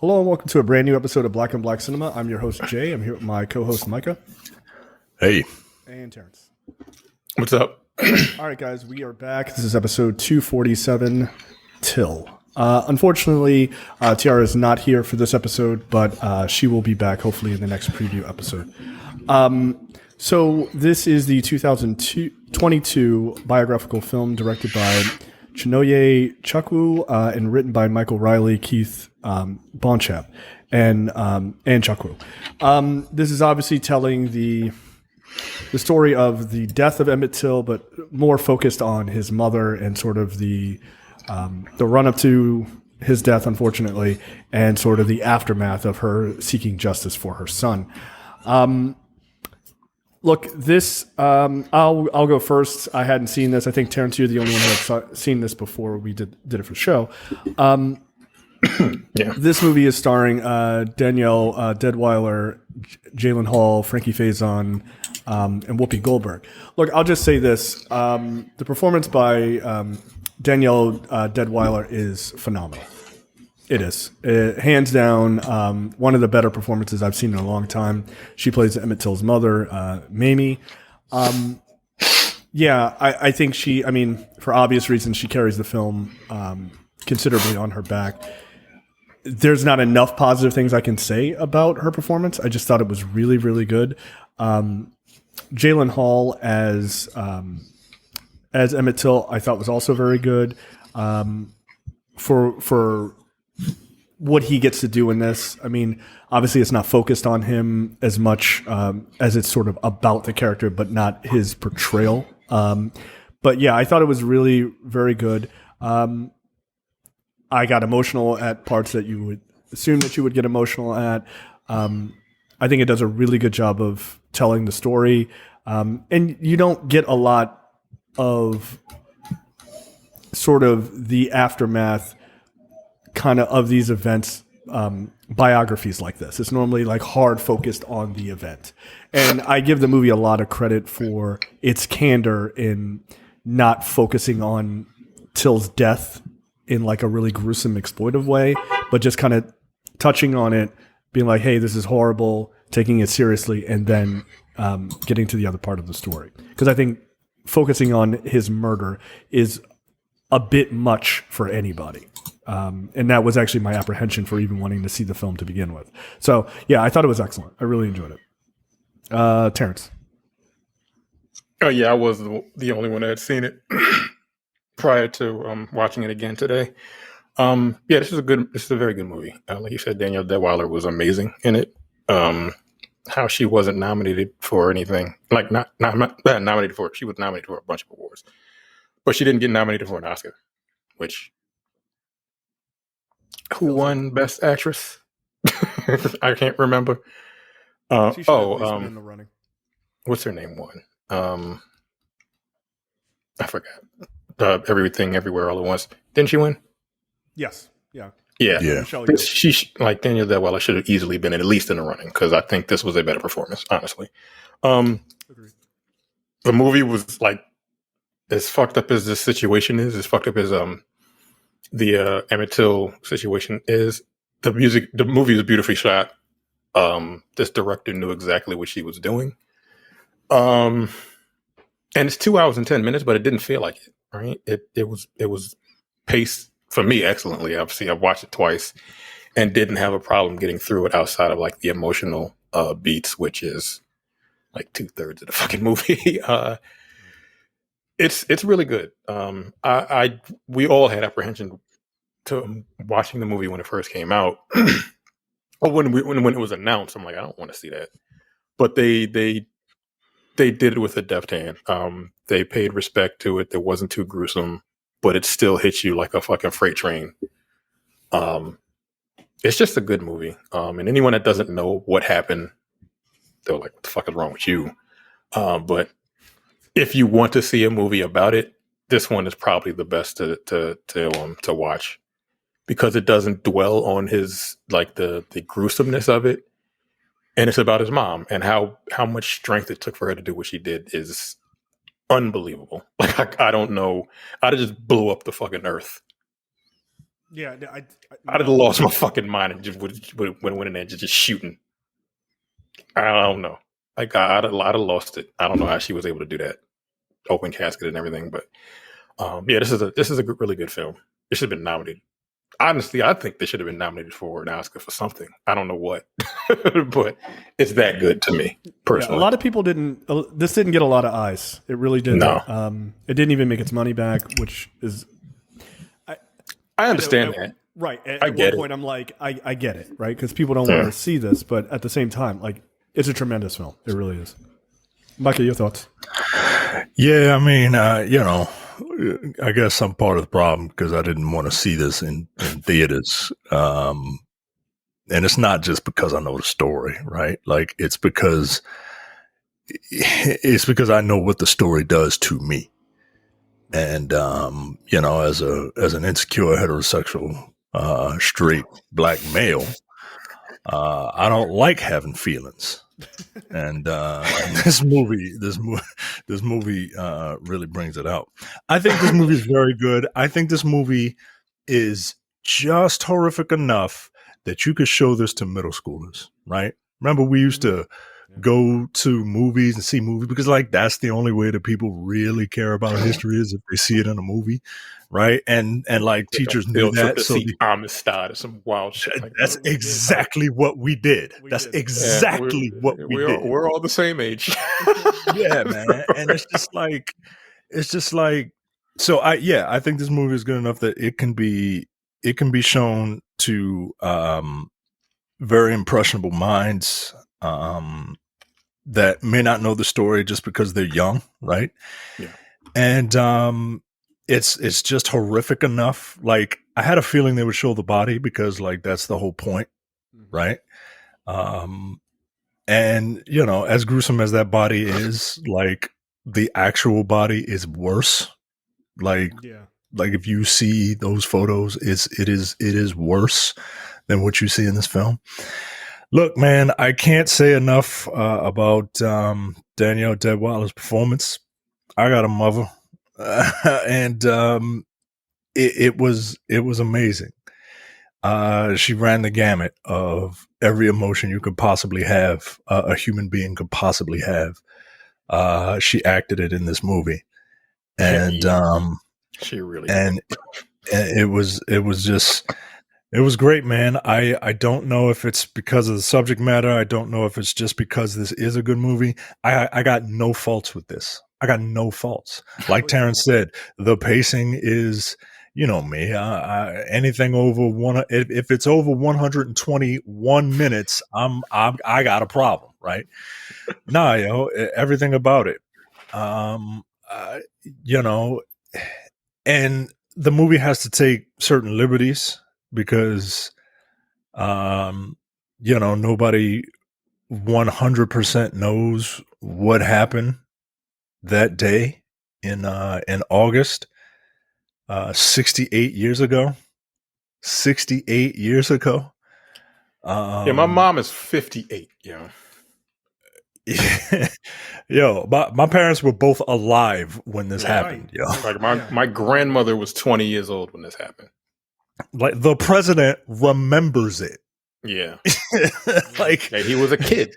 Hello and welcome to a brand new episode of Black and Black Cinema. I'm your host, Jay. I'm here with my co-host, Micah. Hey. And Terrence. What's up? All right, guys, we are back. This is episode 247, Till. Unfortunately, Tiara is not here for this episode, but she will be back hopefully in the next preview episode. So this is the 2022 biographical film directed by Chinonye Chukwu and written by Michael Riley, Keith Bonchap, and Chukwu. This is obviously telling the story of the death of Emmett Till, but more focused on his mother and sort of the run up to his death, unfortunately, and sort of the aftermath of her seeking justice for her son. Look, this I'll go first. I hadn't seen this. I think Terrence, you're the only one who had seen this before we did it for the show. Yeah. This movie is starring Danielle Deadwyler, Jalyn Hall, Frankie Faison, and Whoopi Goldberg. Look, I'll just say this: the performance by Danielle Deadwyler is phenomenal. It is. Hands down, one of the better performances I've seen in a long time. She plays Emmett Till's mother, Mamie. I think for obvious reasons, she carries the film considerably on her back. There's not enough positive things I can say about her performance. I just thought it was really, really good. Jalyn Hall as Emmett Till, I thought was also very good. For what he gets to do in this, I mean, obviously it's not focused on him as much as it's sort of about the character, but not his portrayal. But yeah, I thought it was really very good. I got emotional at parts that you would assume that you would get emotional at. I think it does a really good job of telling the story. And you don't get a lot of sort of the aftermath kind of these events, biographies like this. It's normally like hard focused on the event. And I give the movie a lot of credit for its candor in not focusing on Till's death in like a really gruesome, exploitive way, but just kind of touching on it, being like, hey, this is horrible, taking it seriously, and then getting to the other part of the story. Because I think focusing on his murder is a bit much for anybody. And that was actually my apprehension for even wanting to see the film to begin with. So, yeah, I thought it was excellent. I really enjoyed it. Terrence. Oh, yeah, I was the only one that had seen it prior to watching it again today. This is a very good movie. Like you said, Danielle Deadwyler was amazing in it. How she wasn't nominated for anything, like not nominated for it. She was nominated for a bunch of awards, but she didn't get nominated for an Oscar, which who won Best Actress? I can't remember. She should at least been in the running. What's her name won? I forgot. Everything, Everywhere, All at Once. Didn't she win? Yes. Yeah. Yeah. She like Danielle Deadwyler should have easily been at least in the running because I think this was a better performance, honestly. Agreed. The movie was like as fucked up as this situation is, as fucked up as the Emmett Till situation is. The movie was beautifully shot. This director knew exactly what she was doing. And it's 2 hours and 10 minutes, but it didn't feel like it. Right? It was paced for me excellently. Obviously, I've watched it twice and didn't have a problem getting through it outside of like the emotional beats, which is like 2/3 of the fucking movie. It's really good. We all had apprehension to watching the movie when it first came out, or when it was announced. I'm like, I don't want to see that, but they did it with a deft hand. They paid respect to it. It wasn't too gruesome, but it still hits you like a fucking freight train. It's just a good movie. And anyone that doesn't know what happened, they're like, what the fuck is wrong with you? But if you want to see a movie about it, this one is probably the best to watch because it doesn't dwell on his like the gruesomeness of it. And it's about his mom and how much strength it took for her to do what she did is unbelievable. Like I don't know. I'd have just blew up the fucking earth Yeah, I'd have lost my fucking mind and just would went in there just shooting. I don't know. Like I'd have lost it. I don't know how she was able to do that, open casket and everything. But yeah, this is a really good film. It should have been nominated. Honestly, I think they should have been nominated for an Oscar for something. I don't know what, but it's that good to me personally. Yeah, a lot of people didn't. This didn't get a lot of eyes. It really didn't. No. It didn't even make its money back, which is. I understand that. Right. At one point, I'm like, I get it, right? Because people don't want to see this, but at the same time, like, it's a tremendous film. It really is. Micah, your thoughts? Yeah, I mean, I guess I'm part of the problem because I didn't want to see this in theaters. And it's not just because I know the story, right? Like, it's because I know what the story does to me. And, as an insecure heterosexual, straight black male, I don't like having feelings. And this movie really brings it out. I think this movie is very good. I think this movie is just horrific enough that you could show this to middle schoolers, right? Remember, we used to go to movies and see movies because, like, that's the only way that people really care about history is if they see it in a movie, right? And like teachers knew that. So Amistad or some wild shit. Like that's exactly what we did. That's exactly what we did. We're all the same age. Yeah, man. And it's just like. So I think this movie is good enough that it can be shown to very impressionable minds. That may not know the story just because they're young, right? Yeah. And it's just horrific enough. Like, I had a feeling they would show the body because, like, that's the whole point, right? And as gruesome as that body is, like, the actual body is worse. Like if you see those photos, it is worse than what you see in this film. Look, man, I can't say enough about Danielle Deadwyler's performance. I got a mother, and it was amazing. She ran the gamut of every emotion you could possibly have, a human being could possibly have. She acted it in this movie, and she really and it was just. It was great, man. I don't know if it's because of the subject matter. I don't know if it's just because this is a good movie. I got no faults with this. I got no faults. Like Terrence said, the pacing is, me. Anything over if it's over 121 minutes, I got a problem, right? Nah, everything about it. And the movie has to take certain liberties. Because, nobody 100% knows what happened that day in August, 68 years ago. 68 years ago. Yeah, my mom is 58. Yo, my parents were both alive when this happened. Right. Yo, like my grandmother was 20 years old when this happened. Like, the president remembers it. Yeah. Like, he was a kid.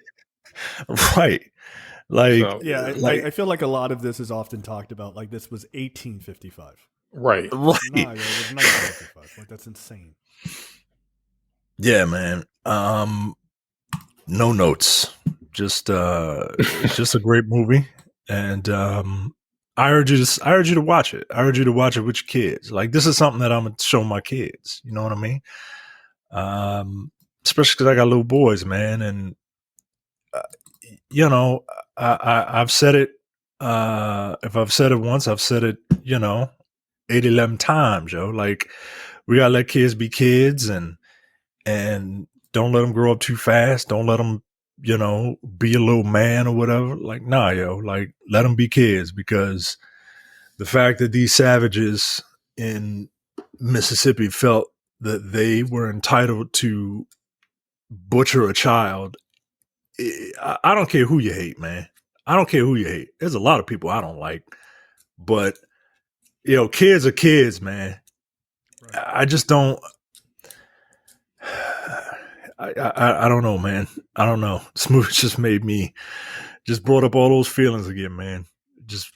Right. Like, so, yeah, I feel like a lot of this is often talked about. Like, this was 1855. Right. No, it was 1955. Like, that's insane. Yeah, man. No notes. Just a great movie. And, I urge you to watch it. I urge you to watch it with your kids. Like, this is something that I'm gonna show my kids. You know what I mean? Especially because I got little boys, man. And I've said it. If I've said it once, I've said it. 8-11 times, yo. Like, we gotta let kids be kids, and don't let them grow up too fast. Don't let them, be a little man or whatever. Like, nah, yo, like, let them be kids, because the fact that these savages in Mississippi felt that they were entitled to butcher a child, I don't care who you hate, man. I don't care who you hate. There's a lot of people I don't like, but kids are kids, man. I just don't. I don't know, man. I don't know. This movie just made me just brought up all those feelings again, man. Just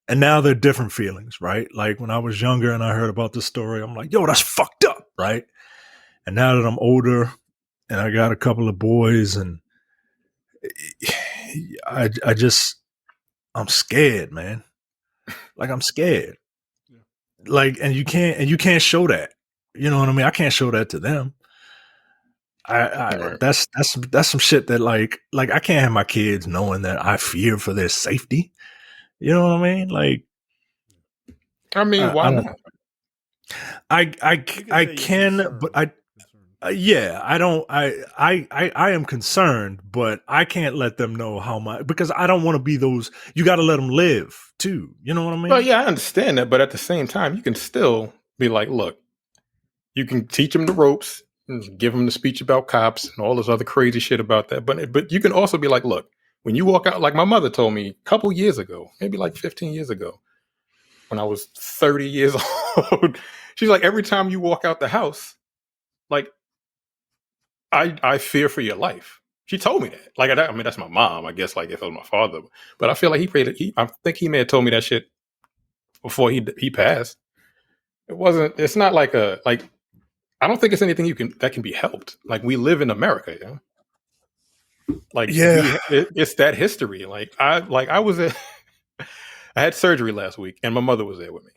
and now they're different feelings, right? Like when I was younger and I heard about this story, I'm like, yo, that's fucked up, right? And now that I'm older and I got a couple of boys and I just I'm scared, man. Like I'm scared. Yeah. Like and you can't show that. You know what I mean? I can't show that to them. Right. That's some shit that like I can't have my kids knowing that I fear for their safety. You know what I mean? Like I mean, why I don't not? I can, but yeah, I don't. I am concerned, but I can't let them know how much because I don't want to be those. You got to let them live too. You know what I mean? Well, yeah, I understand that, but at the same time, you can still be like, look, you can teach them the ropes, and give them the speech about cops and all this other crazy shit about that. But you can also be like, look, when you walk out, like my mother told me a couple years ago, maybe like 15 years ago, when I was 30 years old, she's like, every time you walk out the house, like I fear for your life. She told me that. Like, I mean, that's my mom. I guess, like, if it was my father, but I feel like I think he may have told me that shit before he passed. It wasn't. It's not like a like. I don't think it's anything that can be helped. Like, we live in America, you know. Like, Yeah. it's that history. I was at. I had surgery last week, and my mother was there with me.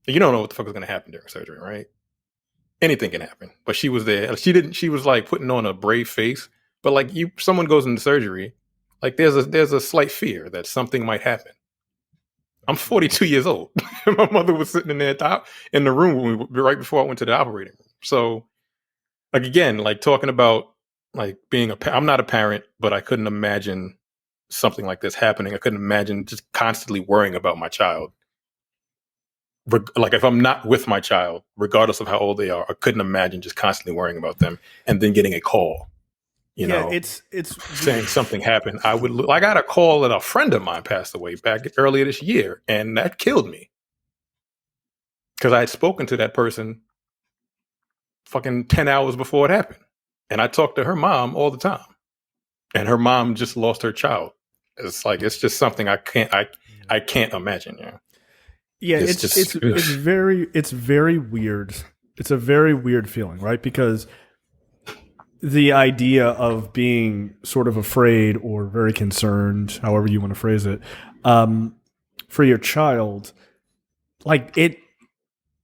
You don't know what the fuck is going to happen during surgery, right? Anything can happen, but she was there. She was like putting on a brave face, but like someone goes into surgery, like there's a slight fear that something might happen. I'm 42 years old. My mother was sitting in there in the room right before I went to the operating room. So, like, again, like talking about like being I'm not a parent, but I couldn't imagine something like this happening. I couldn't imagine just constantly worrying about my child. Like if I'm not with my child, regardless of how old they are, I couldn't imagine just constantly worrying about them and then getting a call, you know, it's saying something happened. I got a call that a friend of mine passed away back earlier this year, and that killed me because I had spoken to that person fucking 10 hours before it happened, and I talked to her mom all the time, and her mom just lost her child. It's like it's just something I can't imagine. Yeah. Yeah, it's very weird. It's a very weird feeling, right? Because the idea of being sort of afraid or very concerned, however you want to phrase it, for your child, like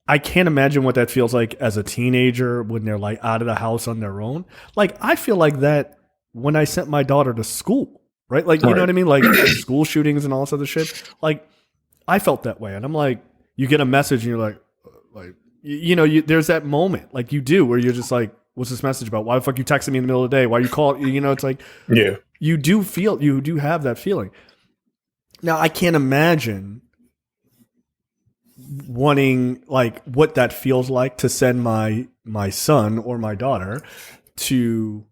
I can't imagine what that feels like as a teenager when they're like out of the house on their own. Like I feel like that when I sent my daughter to school, right? Like, you know what I mean? Like school shootings and all this other shit. Like I felt that way. And I'm like, you get a message and you're like, there's that moment like you do where you're just like, what's this message about? Why the fuck you texting me in the middle of the day? Why you call? It's like, yeah, you do have that feeling. Now I can't imagine wanting like what that feels like to send my son or my daughter to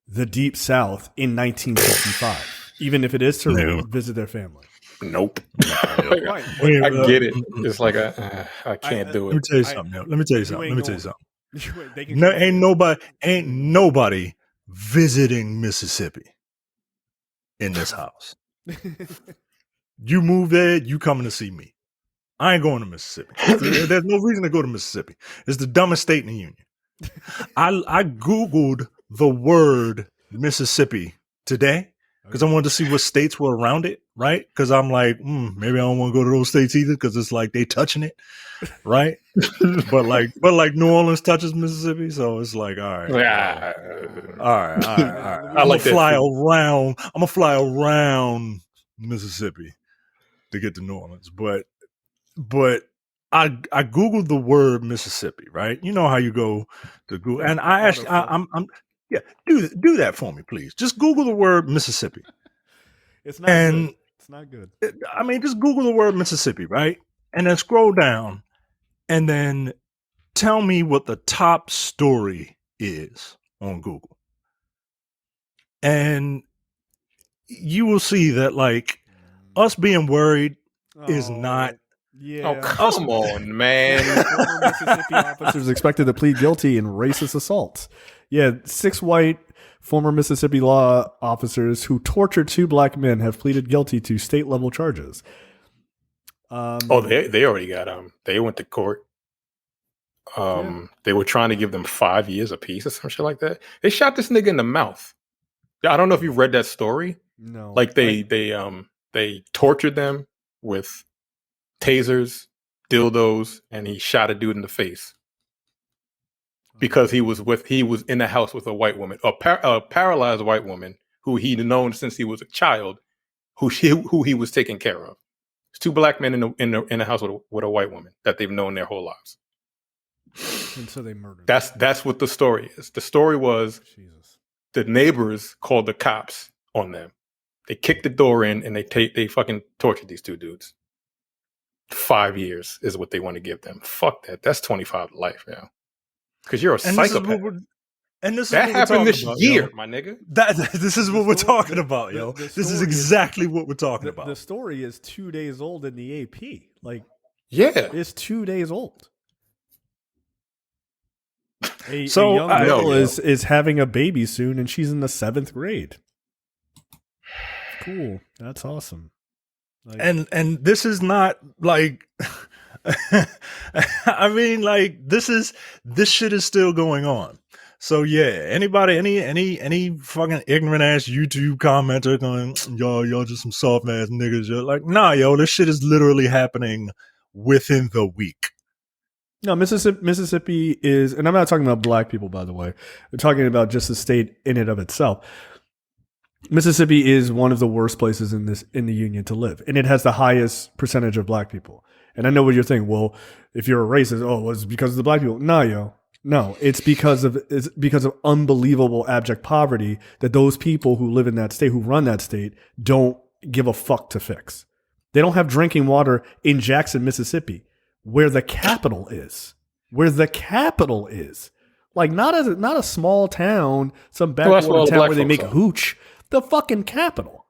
the deep South in 1965, even if it is to visit their family. Nope. Right. I get it. It's like I can't do it. Let me tell you something. No, ain't nobody visiting Mississippi in this house. You move there, you coming to see me. I ain't going to Mississippi. There's no reason to go to Mississippi. It's the dumbest state in the union. I Googled the word Mississippi today because I wanted to see what states were around it, right? Because I'm like, maybe I don't want to go to those states either because it's like they touching it, right? but like New Orleans touches Mississippi, so it's like, all right. I'm gonna fly around Mississippi to get to New Orleans, but I Googled the word Mississippi, right? You know how you go to Google, and I actually, I'm yeah, do that for me, please. Just Google the word Mississippi. It's not good. I mean, just Google the word Mississippi, right? And then scroll down, and then tell me what the top story is on Google, and you will see that like us being worried is not Yeah. Oh, come on, man. Former Mississippi officers expected to plead guilty in racist assaults. Yeah, 6 white former Mississippi law officers who tortured 2 black men have pleaded guilty to state level charges. They already got they went to court. They were trying to give them 5 years apiece or some shit like that. They shot this nigga in the mouth. I don't know if you read that story. No. Like they tortured them with tasers, dildos, and he shot a dude in the face because he was in the house with a white woman, a paralyzed white woman who he'd known since he was a child, who he was taking care of. It's 2 black men in the house with a white woman that they've known their whole lives. And so they murdered. That's what the story is. The story was the neighbors called the cops on them. They kicked the door in and they fucking tortured these 2 dudes. 5 years is what they want to give them. Fuck that. That's 25 to life, yeah. Because you're a psychopath. That happened this year, my nigga. This is what we're talking about, yo. This is exactly what we're talking about. The story is 2 days old in the AP. Like, yeah, it's 2 days old. A So, young girl is having a baby soon, and she's in the 7th grade. Cool. That's awesome. Like, and this is not like I mean, like this shit is still going on. So yeah, anybody, any fucking ignorant ass YouTube commenter going, y'all just some soft ass niggas, you're like, nah, yo, this shit is literally happening within the week. no, Mississippi is, and I'm not talking about black people, by the way. I'm talking about just the state in and of itself. Mississippi is one of the worst places in the union to live, and it has the highest percentage of black people. And I know what you're thinking. Well, if you're a racist, it's because of the black people. No, it's because of unbelievable abject poverty that those people who live in that state, who run that state, don't give a fuck to fix. They don't have drinking water in Jackson, Mississippi, where the capital is. Like not a small town, some backwater town where they make hooch. The fucking capital.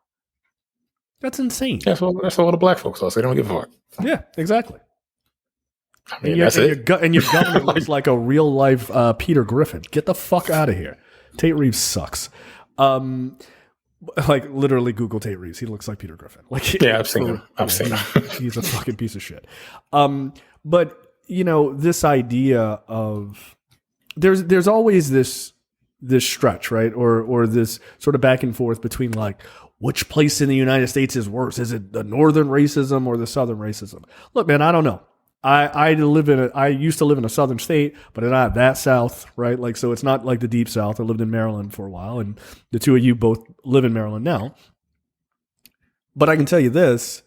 That's insane. That's all the black folks are. So they don't give a fuck. Yeah, exactly. I mean, that's it. And your governor looks like a real life Peter Griffin. Get the fuck out of here. Tate Reeves sucks. Like literally Google Tate Reeves. He looks like Peter Griffin. Like, yeah, I've seen him. He's a fucking piece of shit. But this idea of there's always this stretch, right? Or this sort of back and forth between like, which place in the United States is worse? Is it the northern racism or the southern racism? Look, man, I don't know. I used to live in a southern state, but not that south, right? Like, so it's not like the deep south. I lived in Maryland for a while, and the two of you both live in Maryland now. But I can tell you this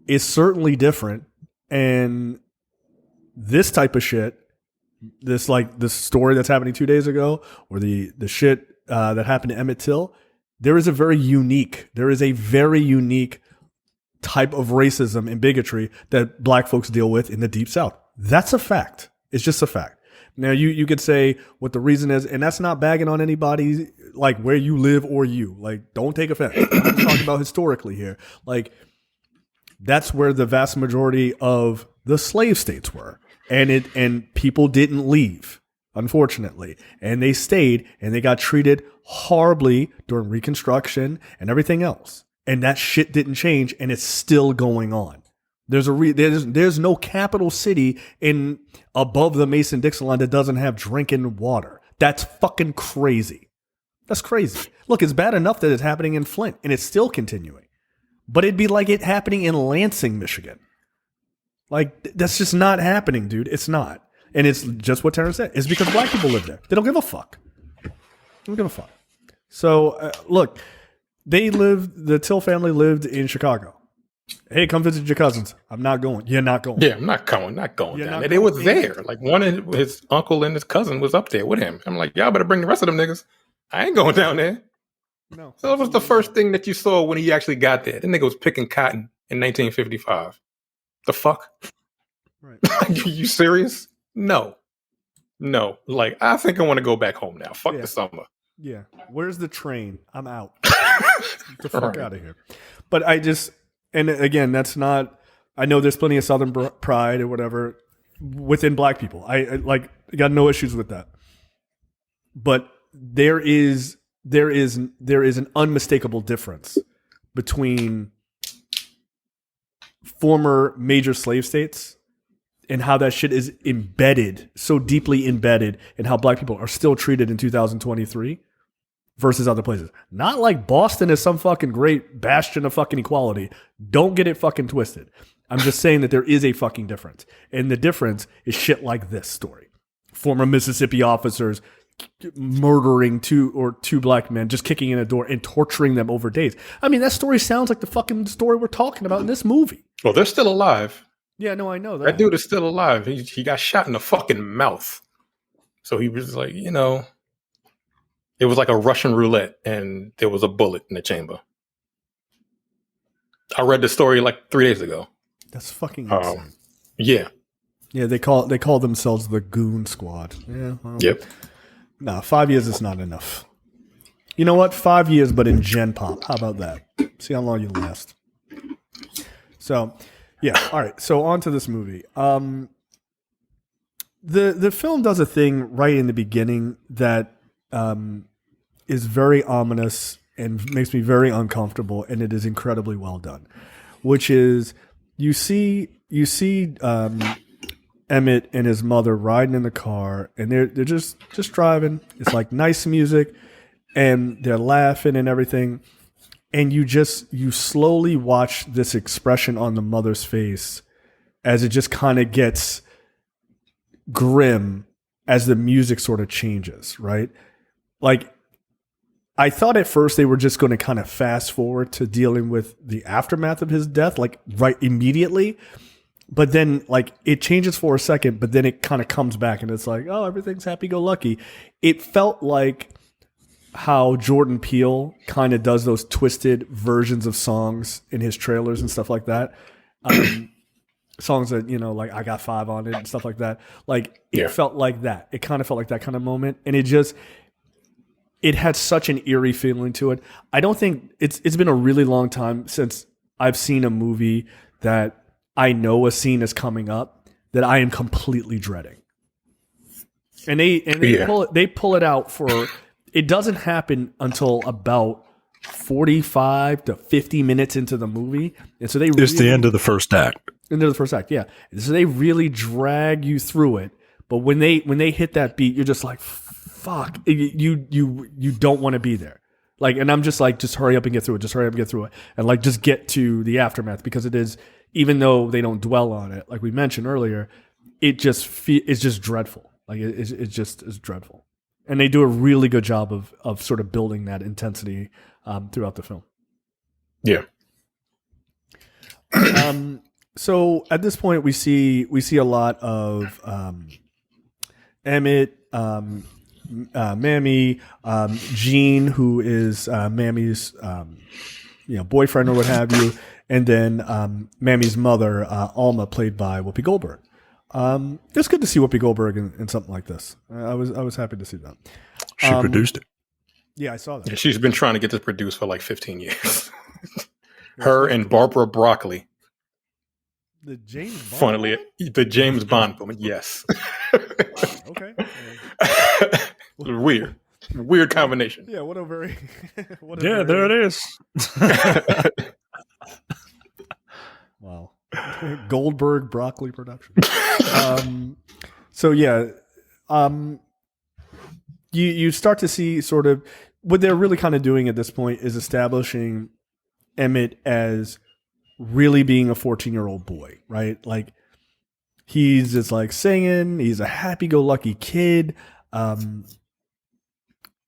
is certainly different. And this type of shit, this story that's happening 2 days ago, or the shit that happened to Emmett Till, there is a very unique type of racism and bigotry that black folks deal with in the deep south. That's a fact. It's just a fact. Now you could say what the reason is, and that's not bagging on anybody, like where you live or you. Like, don't take offense. I'm talking about historically here. Like, that's where the vast majority of the slave states were. And people didn't leave, unfortunately. And they stayed, and they got treated horribly during Reconstruction and everything else. And that shit didn't change, and it's still going on. There's no capital city above the Mason-Dixon line that doesn't have drinking water. That's fucking crazy. That's crazy. Look, it's bad enough that it's happening in Flint, and it's still continuing. But it'd be like it happening in Lansing, Michigan. Like, that's just not happening, dude. It's not. And it's just what Terrence said. It's because black people live there. They don't give a fuck. They don't give a fuck. So, look, the Till family lived in Chicago. Hey, come visit your cousins. I'm not going. You're not going. Yeah, I'm not going down there. They were there. Like, one of his uncle and his cousin was up there with him. I'm like, y'all better bring the rest of them niggas. I ain't going down there. No. So that was the first thing that you saw when he actually got there. That nigga was picking cotton in 1955. The fuck? Right. You serious? No. Like, I think I want to go back home now. Fuck the summer. Yeah. Where's the train? I'm out. Get the fuck out of here. But and again, that's not I know there's plenty of Southern pride or whatever within black people. I got no issues with that. But there is an unmistakable difference between former major slave states and how that shit is embedded, so deeply embedded in how black people are still treated in 2023 versus other places. Not like Boston is some fucking great bastion of fucking equality. Don't get it fucking twisted. I'm just saying that there is a fucking difference. And the difference is shit like this story. Former Mississippi officers murdering two black men, just kicking in a door and torturing them over days. I mean, that story sounds like the fucking story we're talking about in this movie. Well, they're still alive. Yeah, no, I know that. That dude is still alive. He got shot in the fucking mouth. So he was like, you know, it was like a Russian roulette and there was a bullet in the chamber. I read the story like 3 days ago. That's fucking insane. Yeah. Yeah, they call themselves the Goon Squad. Yeah. Well, yep. Nah, 5 years is not enough. You know what? 5 years, but in Gen Pop. How about that? See how long you last. So, yeah. All right. So on to this movie. The film does a thing right in the beginning that is very ominous and makes me very uncomfortable, and it is incredibly well done. Which is you see Emmett and his mother riding in the car, and they're just driving. It's like nice music, and they're laughing and everything. And you slowly watch this expression on the mother's face as it just kind of gets grim as the music sort of changes, right? Like, I thought at first they were just going to kind of fast forward to dealing with the aftermath of his death, like right immediately. But then like it changes for a second, but then it kind of comes back and it's like, oh, everything's happy-go-lucky. It felt like how Jordan Peele kind of does those twisted versions of songs in his trailers and stuff like that. Songs that, you know, like I Got Five on it and stuff like that. Like it felt like that. It kind of felt like that kind of moment. And it had such an eerie feeling to it. I don't think it's been a really long time since I've seen a movie that I know a scene is coming up that I am completely dreading. And they pull it out for, it doesn't happen until about 45 to 50 minutes into the movie. And so it's the end of the first act. Into the first act, yeah. So they really drag you through it. But when they hit that beat, you're just like, fuck, you don't want to be there. Like, and I'm just like, just hurry up and get through it. Just hurry up and get through it. And like, just get to the aftermath, because it is, even though they don't dwell on it, like we mentioned earlier, it's just dreadful. Like it just is dreadful. And they do a really good job of sort of building that intensity throughout the film. Yeah. So at this point, we see a lot of Emmett, Mamie, Gene, who is Mamie's boyfriend or what have you, and then Mamie's mother, Alma, played by Whoopi Goldberg. It's good to see Whoopi Goldberg in something like this. I was happy to see that. She produced it. Yeah, I saw that. Yeah, she's been trying to get this produced for like 15 years. Her and Barbara Broccoli. The James Bond. Funnily, the James Bond woman. Yes. Okay. Weird combination. Yeah. What a very. There it is. Wow. Goldberg Broccoli production. So yeah, you start to see sort of what they're really kind of doing at this point is establishing Emmett as really being a 14-year-old boy, right? Like he's just like singing, he's a happy-go-lucky kid. And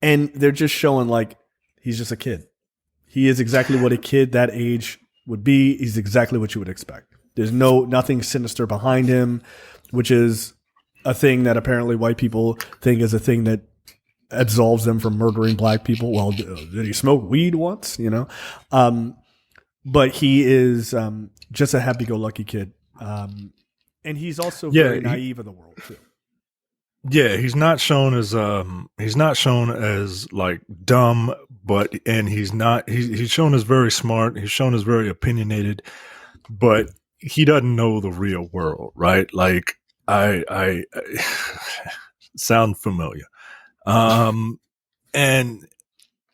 they're just showing like he's just a kid. He is exactly what a kid that age would be. He's exactly what you would expect. There's nothing sinister behind him, which is a thing that apparently white people think is a thing that absolves them from murdering black people. Well, did he smoke weed once? You know? But he is just a happy-go-lucky kid. And he's also very naive of the world too. Yeah, he's not shown as like dumb, and he's shown as very smart. He's shown as very opinionated, but he doesn't know the real world, right? Like I sound familiar. And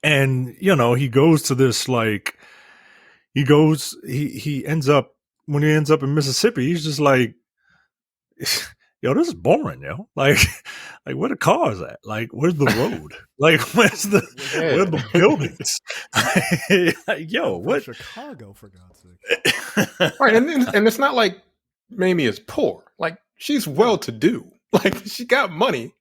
you know, he goes to this, like, he ends up, when he ends up in Mississippi, he's just like, yo, this is boring, yo. Like where the cars at? Like, where's the road? Like, where are the buildings? Like, yo, what? Chicago, for God's sake. Right, and it's not like Mamie is poor. Like, she's well to do. Like, she got money.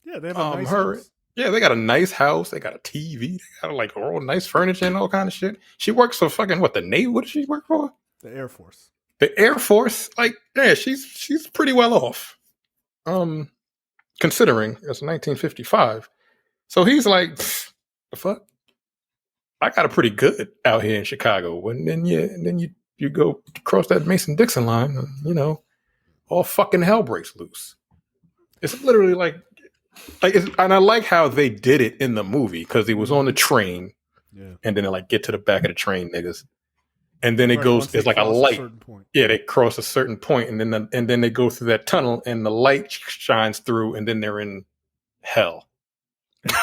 Yeah, they have a nice house. Yeah, they got a nice house. They got a TV. They got like all nice furniture and all kind of shit. She works for fucking the Navy? What does she work for? The Air Force. The Air Force. Like, yeah, she's pretty well off. Considering it's 1955. So he's like, the fuck? I got it pretty good out here in Chicago. And then you go cross that Mason-Dixon line, and, you know, all fucking hell breaks loose. It's literally like and I like how they did it in the movie, because he was on the train, and then they like get to the back of the train, niggas, and then it goes. It's like a light. Yeah, they cross a certain point, and then they go through that tunnel, and the light shines through, and then they're in hell.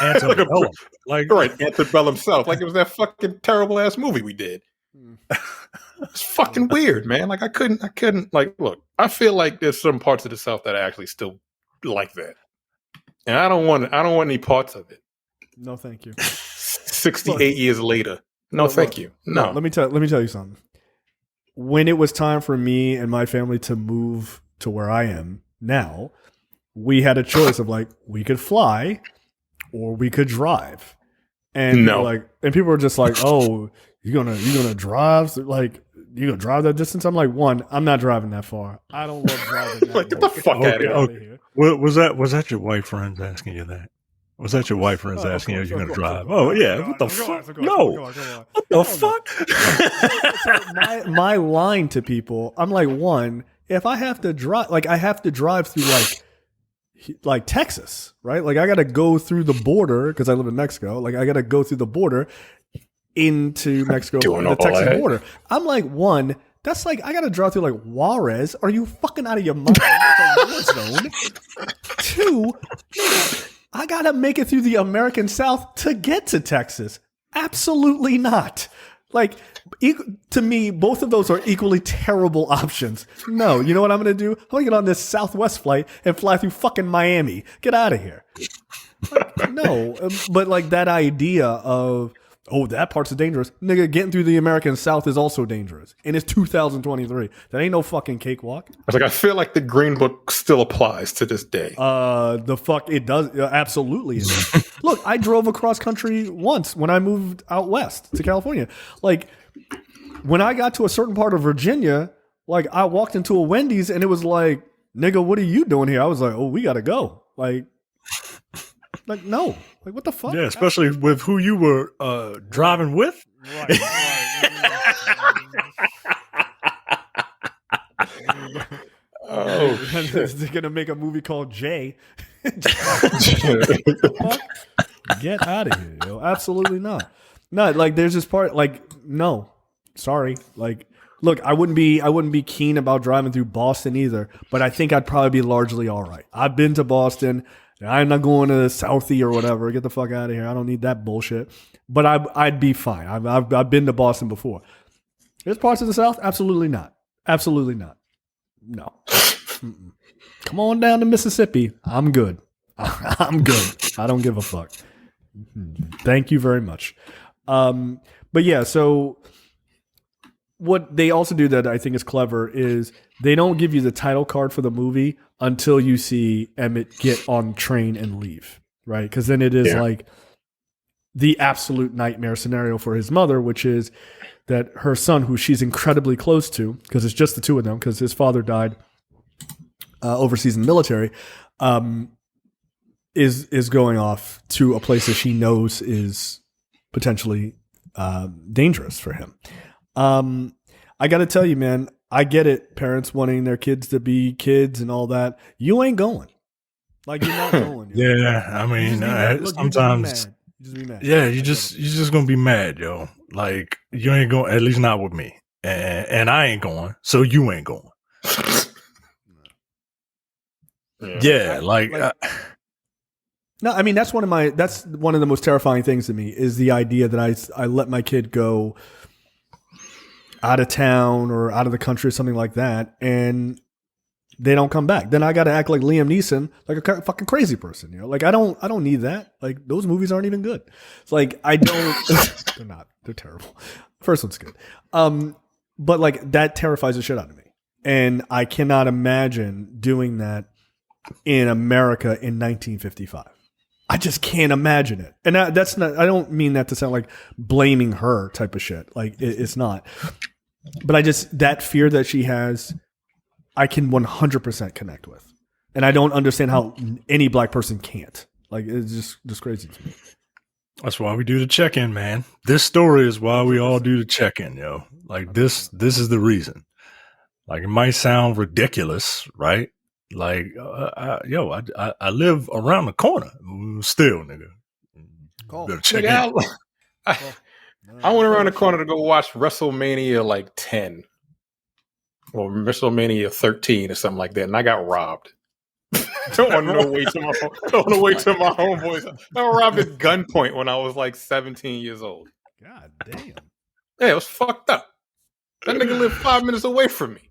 Antebellum, like right, Antebellum South, like it was that fucking terrible ass movie we did. It's fucking weird, man. Like I couldn't like look. I feel like there's some parts of the South that are actually still like that. And I don't want any parts of it. No, thank you. 68 years later. No, thank you. No. Let me tell you something. When it was time for me and my family to move to where I am now, we had a choice of like, we could fly or we could drive. And people were just like, "Oh, you're gonna drive? Like, you gonna drive that distance?" I'm like, one, I'm not driving that far. I don't love driving that like, get the fuck out of here. Was that your white friends asking you that? Was that your white friends asking you, you're going to drive? Oh, yeah. What the fuck? No. What the fuck? So my line to people, I'm like, one, if I have to drive, like I have to drive through like Texas, right? Like I got to go through the border because I live in Mexico. Like I got to go through the border into Mexico, the Texas border. I'm like, one, that's like, I got to drive through like Juarez. Are you fucking out of your mind? It's a war zone. Two, I got to make it through the American South to get to Texas. Absolutely not. Like, to me, both of those are equally terrible options. No, you know what I'm going to do? I'm going to get on this Southwest flight and fly through fucking Miami. Get out of here. Like, no, but like that idea of, oh, that part's dangerous. Nigga, getting through the American South is also dangerous. And it's 2023. That ain't no fucking cakewalk. I was like, I feel like the Green Book still applies to this day. The fuck, it does. Absolutely. It does. Look, I drove across country once when I moved out west to California. Like, when I got to a certain part of Virginia, like, I walked into a Wendy's and it was like, nigga, what are you doing here? I was like, oh, we got to go. Like, no. Like, what the fuck? Yeah, especially with who you were driving with. Right. Oh, they're going to make a movie called Jay. Get out of here, yo. Absolutely not. No, like, there's this part, like, no. Sorry. Like, look, I wouldn't be keen about driving through Boston either, but I think I'd probably be largely all right. I've been to Boston. I'm not going to Southie or whatever. Get the fuck out of here. I don't need that bullshit. But I'd be fine. I've been to Boston before. There's parts of the South? Absolutely not. Absolutely not. No. Mm-mm. Come on down to Mississippi. I'm good. I'm good. I don't give a fuck. Thank you very much. But yeah, so what they also do that I think is clever is they don't give you the title card for the movie until you see Emmett get on train and leave, right? Because then it is like the absolute nightmare scenario for his mother, which is that her son, who she's incredibly close to, because it's just the two of them, because his father died overseas in the military, is going off to a place that she knows is potentially dangerous for him. I got to tell you, man, I get it. Parents wanting their kids to be kids and all that. You ain't going. Like, you're not going. Yeah, I mean, sometimes. You just be mad. Yeah, you just gonna be mad, yo. Like, you ain't going. At least not with me. and I ain't going, so you ain't going. Yeah, no, I mean that's one of the most terrifying things to me is the idea that I let my kid go out of town or out of the country or something like that, and they don't come back. Then I got to act like Liam Neeson, like a fucking crazy person, you know? Like I don't need that. Like those movies aren't even good. It's like I don't. They're not. They're terrible. First one's good, but like that terrifies the shit out of me, and I cannot imagine doing that in America in 1955. I just can't imagine it. And that's not, I don't mean that to sound like blaming her type of shit. Like it's not, but that fear that she has, I can 100% connect with. And I don't understand how any black person can't. Like it's just crazy to me. That's why we do the check-in, man. This story is why we all do the check-in, yo. Like this is the reason. Like it might sound ridiculous, right? Like, I live around the corner still, nigga. Better check in. I went around the corner to go watch WrestleMania like 10 or WrestleMania 13 or something like that, and I got robbed. On the way to my homeboys. I got robbed at gunpoint when I was like 17 years old. God damn. Yeah, it was fucked up. That nigga lived 5 minutes away from me.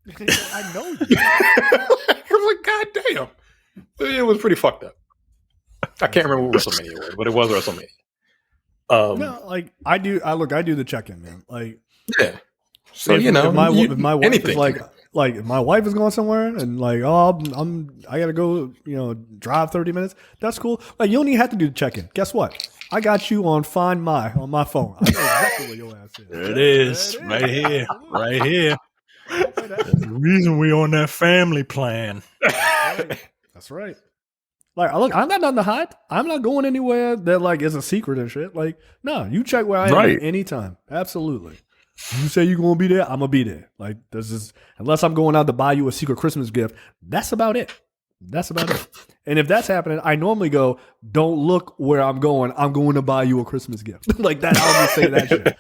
I know you. I was like, God damn. It was pretty fucked up. I can't remember what WrestleMania was, but it was WrestleMania. No, like I do the check-in, man. Like, yeah. So if my wife is like if my wife is going somewhere and like, oh, I gotta go, drive 30 minutes. That's cool. Like, you don't even have to do the check-in. Guess what? I got you on Find My on my phone. I know exactly where your ass is. There it is, right here, right here. That's the reason we on that family plan. That's right. Like, look, I got nothing to hide. I'm not going anywhere that like is a secret and shit. Like, no, you check where I am at any time. Absolutely. You say you're gonna be there, I'm gonna be there. Like, this is unless I'm going out to buy you a secret Christmas gift. That's about it. That's about it. And if that's happening, I normally go, don't look where I'm going. I'm going to buy you a Christmas gift. Like that, I'll just say that shit.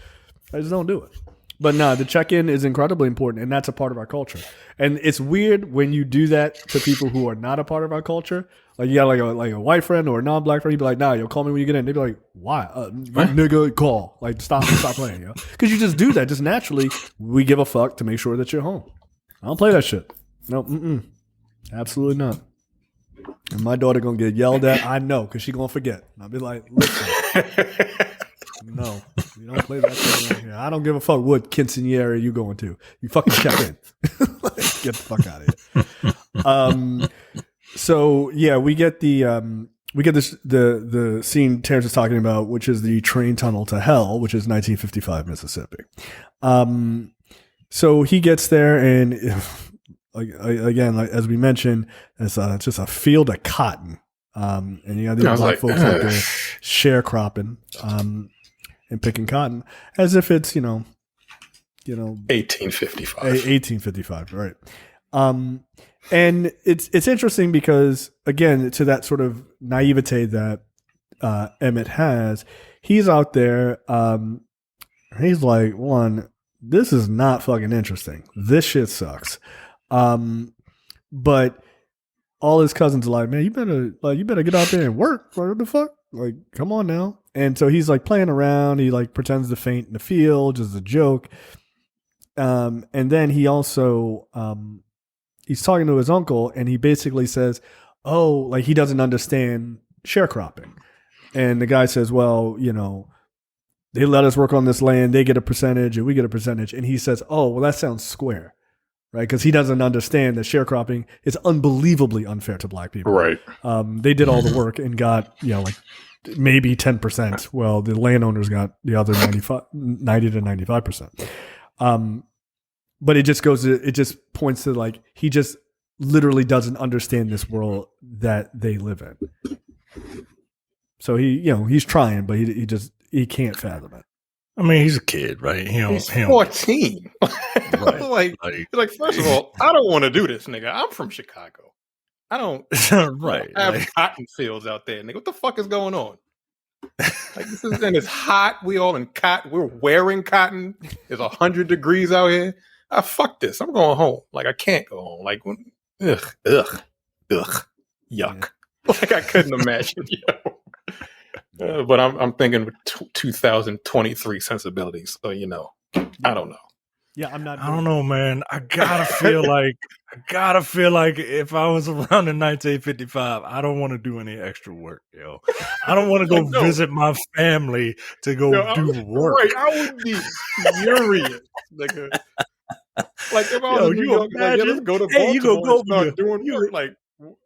I just don't do it. But no, the check-in is incredibly important, and that's a part of our culture. And it's weird when you do that to people who are not a part of our culture. Like you got like a white friend or a non-black friend, you'd be like, nah, call me when you get in. They'd be like, why? Nigga, call. Like, stop playing, yo. Because you just do that. Just naturally, we give a fuck to make sure that you're home. I don't play that shit. No, absolutely not. And my daughter gonna get yelled at. I know, because she gonna forget. And I'll be like, listen. No, you don't play that thing right here. I don't give a fuck what quinceañera you going to. You fucking check in. Get the fuck out of here. So yeah, we get the scene Terrence is talking about, which is the train tunnel to hell, which is 1955 Mississippi. So he gets there, and as we mentioned, it's just a field of cotton. And you got these black folks out there sharecropping and picking cotton as if it's 1855. 1855, right? And it's interesting because, again, to that sort of naivete that Emmett has, he's out there. He's like, one, this is not fucking interesting. This shit sucks. But all his cousins are like, man, you better get out there and work. What the fuck? Like, come on now. And so he's like playing around. He like pretends to faint in the field, just a joke. And then he also, he's talking to his uncle, and he basically says, oh, like he doesn't understand sharecropping. And the guy says, well, they let us work on this land. They get a percentage and we get a percentage. And he says, oh, well, that sounds square. Right, because he doesn't understand that sharecropping is unbelievably unfair to black people. Right, they did all the work and got like maybe 10%. Well, the landowners got the other 90 to 95%. But it just points to like he just literally doesn't understand this world that they live in. So he's trying, but he can't fathom it. I mean, he's a kid, right? He's 14. Right. like, first of all, I don't want to do this, nigga. I'm from Chicago. I don't right. have cotton fields out there, nigga. What the fuck is going on? Like this is, and it's hot. We all in cotton. We're wearing cotton. It's 100 degrees out here. Fuck this. I'm going home. Like I can't go home. Like ugh, yuck. Yeah. Like I couldn't imagine. But I'm thinking with 2023 sensibilities. So I don't know. Yeah, I'm not. I don't know, man. I gotta feel like if I was around in 1955, I don't want to do any extra work, yo. I don't want to go visit my family to go do work. Right, I would be furious, nigga. Like if I was in New York, like, let's go to Baltimore and start doing work. Like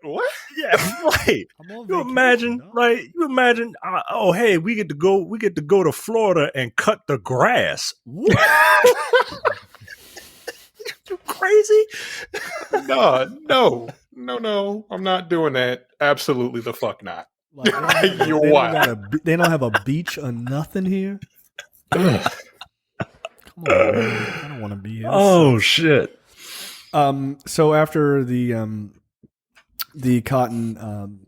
what? Yeah, right. You imagine, right? You imagine. Oh, hey, we get to go to Florida and cut the grass. What? You crazy? No. I'm not doing that. Absolutely the fuck not. Like, you're wild. They don't have a beach or nothing here. Come on, man. I don't want to be here. Oh shit. So after the cotton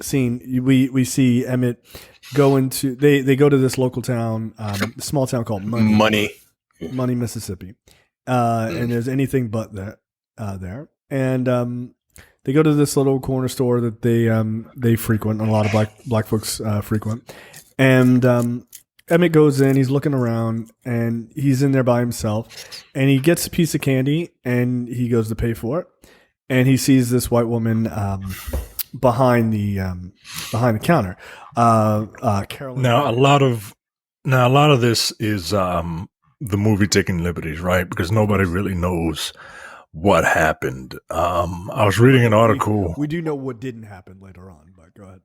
scene, we see Emmett go into they go to this local town, small town called Money, Mississippi, and there's anything but that there, and they go to this little corner store that they frequent, and a lot of black folks frequent, and Emmett goes in, he's looking around, and he's in there by himself, and he gets a piece of candy, and he goes to pay for it, and he sees this white woman behind the counter. Carolyn. Now a lot of this is the movie taking liberties, right? Because nobody really knows what happened. I was reading an article. We do know what didn't happen later on, but go ahead.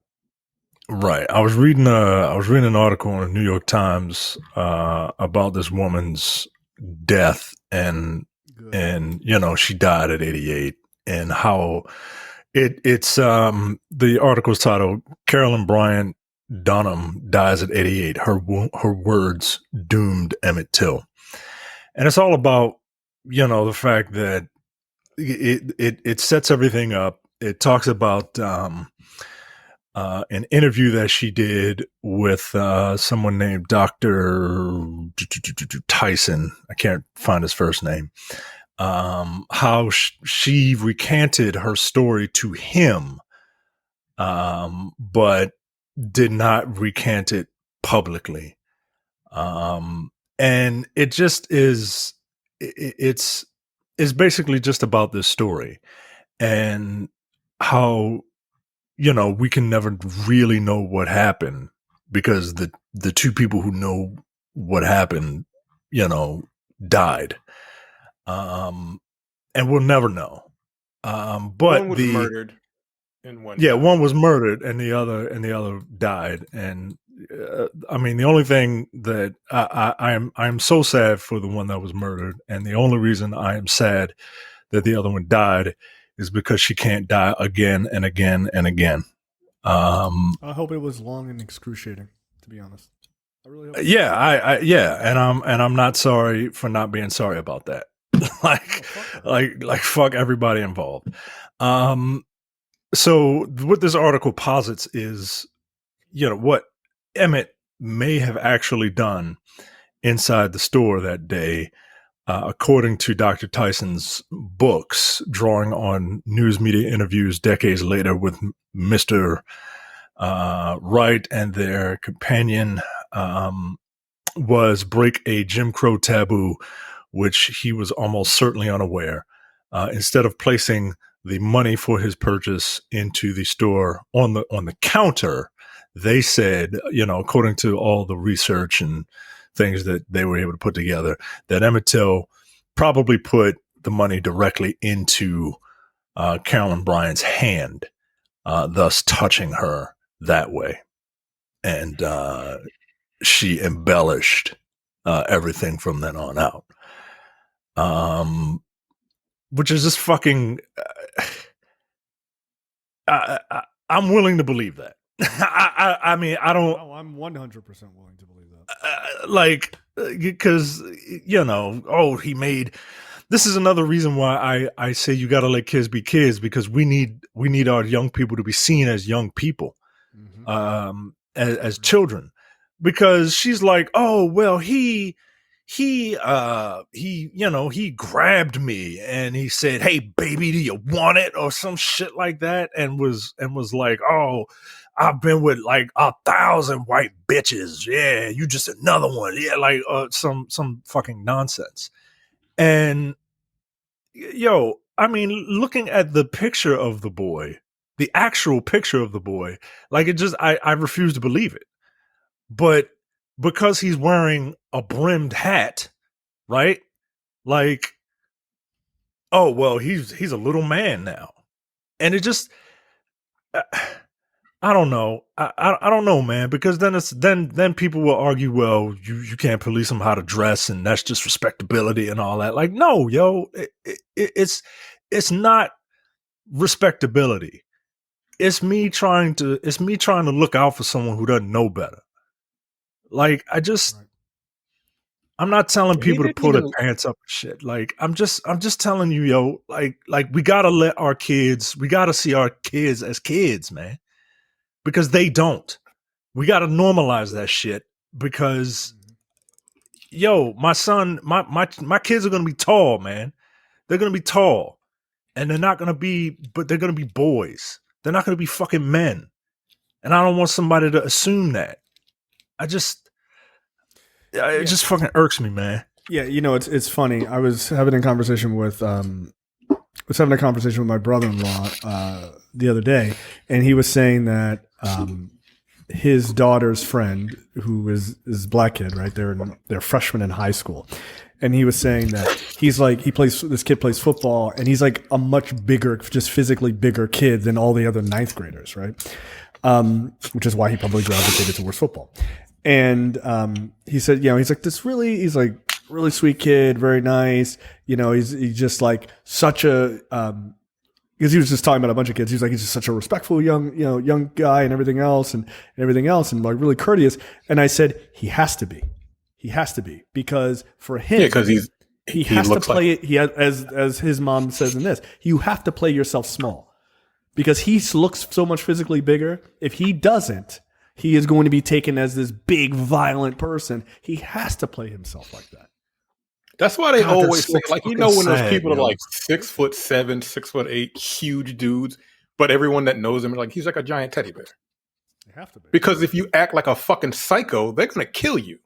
Right. I was reading an article in the New York Times about this woman's death and she died at 88 and how it's the article's titled Carolyn Bryant Dunham dies at 88. Her words doomed Emmett Till. And it's all about, the fact that it sets everything up. It talks about an interview that she did with someone named Dr. Tyson. I can't find his first name. How she recanted her story to him, but did not recant it publicly. And it just is, it's basically just about this story and how, we can never really know what happened because the two people who know what happened, died. And we'll never know. But one was murdered and one one was murdered and the other died. And I mean, the only thing that I'm so sad for the one that was murdered, and the only reason I am sad that the other one died is because she can't die again and again and again. I hope it was long and excruciating, to be honest. I really hope. And I'm not sorry for not being sorry about that. like fuck everybody involved. So what this article posits is, what Emmett may have actually done inside the store that day, according to Dr. Tyson's books, drawing on news media interviews decades later with Mr. Wright and their companion, was break a Jim Crow taboo, which he was almost certainly unaware. Instead of placing the money for his purchase into the store on the counter, they said, according to all the research and things that they were able to put together, that Emmett Till probably put the money directly into Carolyn Bryant's hand, thus touching her that way. And she embellished everything from then on out. Which is just fucking. I'm willing to believe that. I mean, I don't. Oh, I'm 100% willing to believe that. Because he made. This is another reason why I say you got to let kids be kids, because we need our young people to be seen as young people. Mm-hmm. as children, because she's like, oh well, he grabbed me and he said, hey baby, do you want it, or some shit like that, and was like, oh, I've been with like 1,000 white bitches, yeah, you just another one, yeah, like some fucking nonsense. And yo, I mean, looking at the picture of the boy, the actual picture of the boy, like it just, I refuse to believe it. But because he's wearing a brimmed hat, right? Like, oh well, he's a little man now, and it just, I don't know, I don't know, man, because then people will argue, well, you can't police them how to dress, and that's just respectability and all that. Like, no, yo, it's not respectability. It's me trying to look out for someone who doesn't know better. Like, I'm not telling people to pull their pants up and shit. Like, I'm just telling you, yo, like we gotta see our kids as kids, man, because they don't. We gotta normalize that shit because, yo, my son, my kids are gonna be tall, man. They're gonna be tall, and they're gonna be boys. They're not gonna be fucking men, and I don't want somebody to assume that. It just fucking irks me, man. Yeah, it's funny. I was having a conversation with my brother-in-law the other day, and he was saying that his daughter's friend, who is a black kid, right? They're freshmen in high school, and he was saying that this kid plays football, and he's like a much bigger, just physically bigger kid than all the other ninth graders, right? Which is why he probably gravitated towards football. And he said, he's like really sweet kid, very nice. He's just like such a because he was just talking about a bunch of kids. He's like, he's just such a respectful young guy and everything else, and like really courteous. And I said, he has to be because for him, because he has to play it. He has, as his mom says in this, you have to play yourself small because he looks so much physically bigger. If he doesn't, he is going to be taken as this big, violent person. He has to play himself like that. That's why they always say, like, when those people are like 6'7", 6'8", huge dudes, but everyone that knows him is like, he's like a giant teddy bear. They have to be. Because if you act like a fucking psycho, they're going to kill you.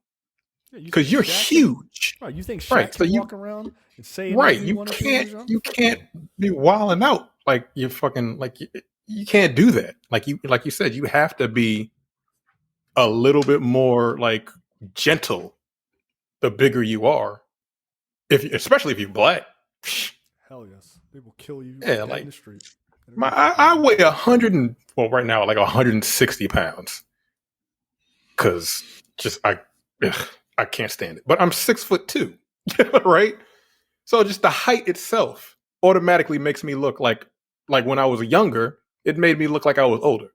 Because you're huge. Right, you think Shaq can walk around and say right, you can't be wilding out like you're fucking, like, you can't do that. Like you said, you have to be a little bit more like gentle the bigger you are, especially if you're black. Hell yes, they will kill you. Yeah, like in the street. I weigh 100 right now like 160 pounds because just I can't stand it. But I'm 6'2", right? So just the height itself automatically makes me look like when I was younger, it made me look like I was older.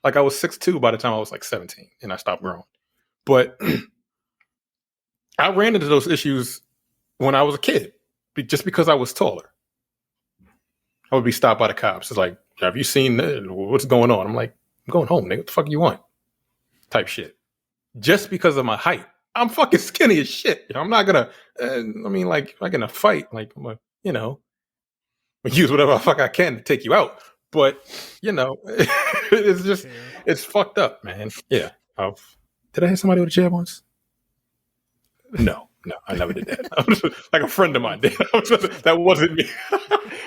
Like I was 6'2" by the time I was like 17 and I stopped growing. But I ran into those issues when I was a kid, just because I was taller. I would be stopped by the cops. It's like, have you seen this? What's going on? I'm like, I'm going home, nigga. What the fuck you want? Type shit. Just because of my height. I'm fucking skinny as shit. I'm not gonna, like in a fight, like, I'm use whatever the fuck I can to take you out. But, it's just, it's fucked up, man. Yeah. Did I hit somebody with a chair once? No, I never did that. Like a friend of mine did. That wasn't me.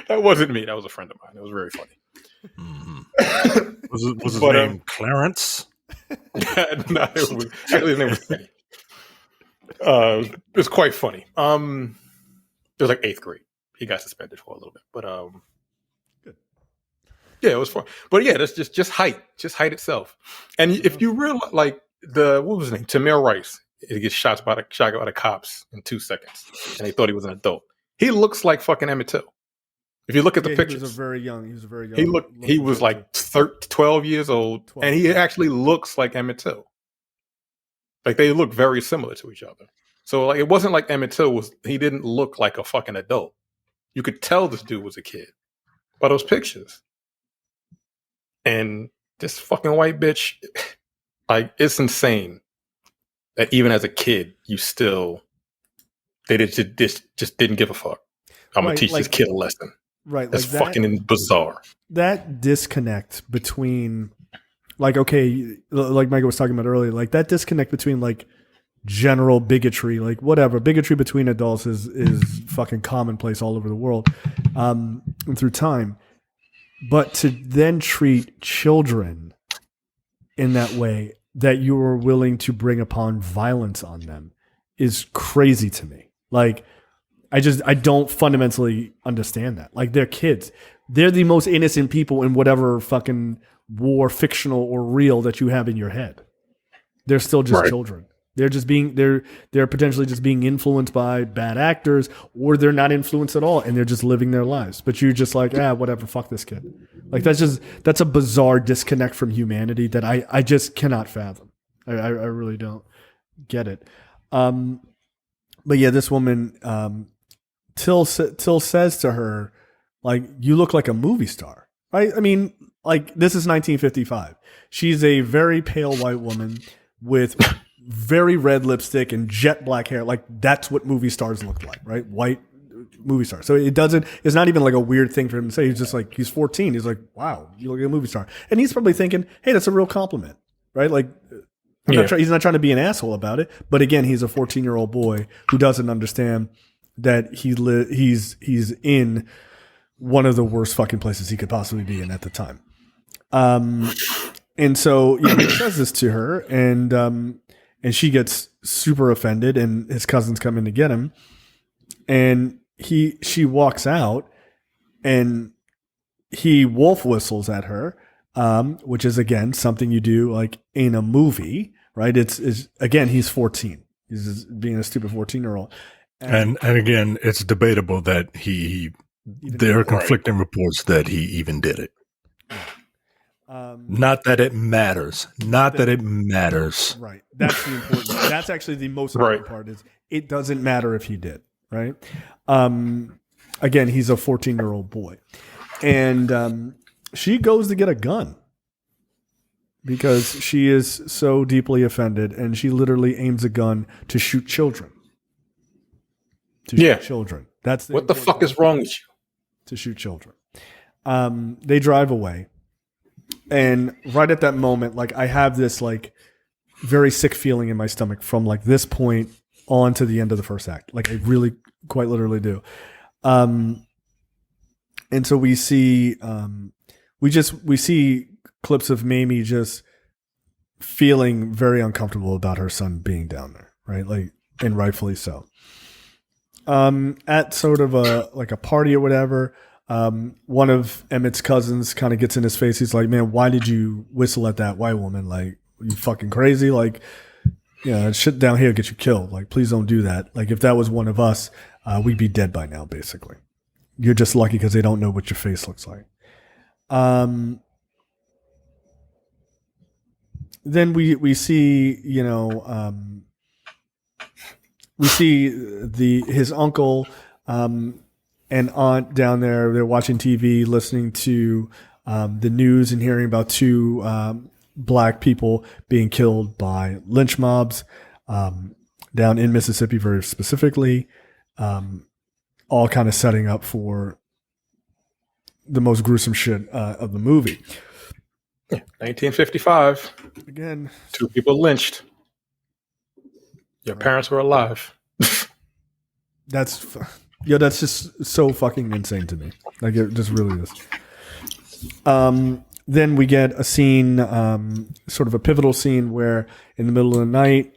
That wasn't me. That was a friend of mine. It was very funny. Mm-hmm. Was his name Clarence? No, actually his name was Kenny. It was quite funny. It was like 8th grade. He got suspended for a little bit, but good. Yeah, it was fun. But yeah, that's just height itself. And if you realize, like what was his name, Tamir Rice, he gets shot by the cops in 2 seconds, and they thought he was an adult. He looks like fucking Emmett Till. If you look at the pictures, he was very young. He was like 12 years old, and he actually looks like Emmett Till. Like they look very similar to each other. So like it wasn't like Emmett Till he didn't look like a fucking adult. You could tell this dude was a kid by those pictures. And this fucking white bitch, Like, it's insane that even as a kid, they just didn't give a fuck. I'm gonna teach this kid a lesson. Right, that's like fucking bizarre. That disconnect between, like, okay, like Michael was talking about earlier, like that disconnect between like general bigotry, like whatever bigotry between adults is fucking commonplace all over the world, and through time. But to then treat children in that way, that you are willing to bring upon violence on them, is crazy to me. Like, I don't fundamentally understand that. Like, they're kids. They're the most innocent people in whatever fucking war, fictional or real, that you have in your head. They're still just children. They're just they're potentially just being influenced by bad actors, or they're not influenced at all and they're just living their lives. But you're just like, whatever, fuck this kid. Like, that's a bizarre disconnect from humanity that I just cannot fathom. I really don't get it. But yeah, this woman, Till says to her, like, you look like a movie star, right? I mean, like, this is 1955. She's a very pale white woman with very red lipstick and jet black hair. Like, that's what movie stars look like, right? White movie stars. So it's not even like a weird thing for him to say. He's just like, he's 14. He's like, wow, you look like a movie star. And he's probably thinking, hey, that's a real compliment, right? Like, he's not trying to be an asshole about it. But again, he's a 14-year-old boy who doesn't understand that he's in one of the worst fucking places he could possibly be in at the time. And so he says this to her, and she gets super offended, and his cousins come in to get him, and she walks out, and he wolf whistles at her, which is again something you do like in a movie, right? It's again, he's 14, he's being a stupid 14-year-old, and again, it's debatable that there are conflicting reports that he even did it. Not that it matters. Not that it matters. Right. That's the important. That's actually the most important part. Is it doesn't matter if he did. Right. Again, he's a 14-year-old boy, and she goes to get a gun because she is so deeply offended, and she literally aims a gun to shoot children. Shoot children. That's what the fuck is wrong with you? To shoot children. They drive away. And right at that moment, like, I have this like very sick feeling in my stomach from like this point on to the end of the first act. Like, I really quite literally do. And so we see, we see clips of Mamie just feeling very uncomfortable about her son being down there. Right. Like, and rightfully so. At sort of a party or whatever, one of Emmett's cousins kind of gets in his face. He's like, man, why did you whistle at that white woman? Like, are you fucking crazy? Like, shit down here get you killed. Like, please don't do that. Like, if that was one of us, we'd be dead by now, basically. You're just lucky because they don't know what your face looks like. Then we see, we see his uncle, and aunt down there. They're watching TV, listening to the news, and hearing about two black people being killed by lynch mobs down in Mississippi, very specifically, all kind of setting up for the most gruesome shit of the movie. 1955. Again, 2 people lynched. Your parents were alive. That's just so fucking insane to me. Like, it just really is. Then we get a scene, sort of a pivotal scene, where in the middle of the night,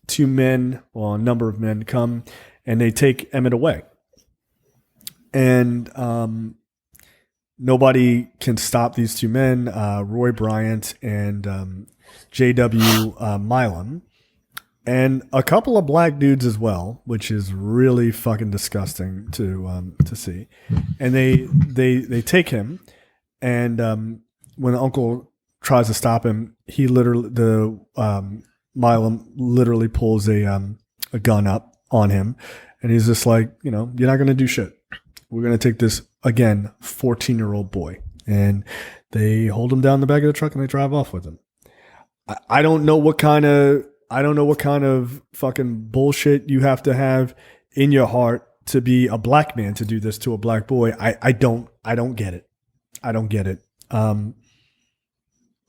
2 men, well, a number of men come and they take Emmett away. And nobody can stop these 2 men, Roy Bryant and J.W. Milam. And a couple of black dudes as well, which is really fucking disgusting to see. And they take him, and when the uncle tries to stop him, Milam literally pulls a gun up on him, and he's just like, you're not going to do shit. We're going to take this, again, 14-year-old boy, and they hold him down the back of the truck and they drive off with him. I don't know what kind of fucking bullshit you have to have in your heart to be a black man to do this to a black boy. I don't get it. I don't get it.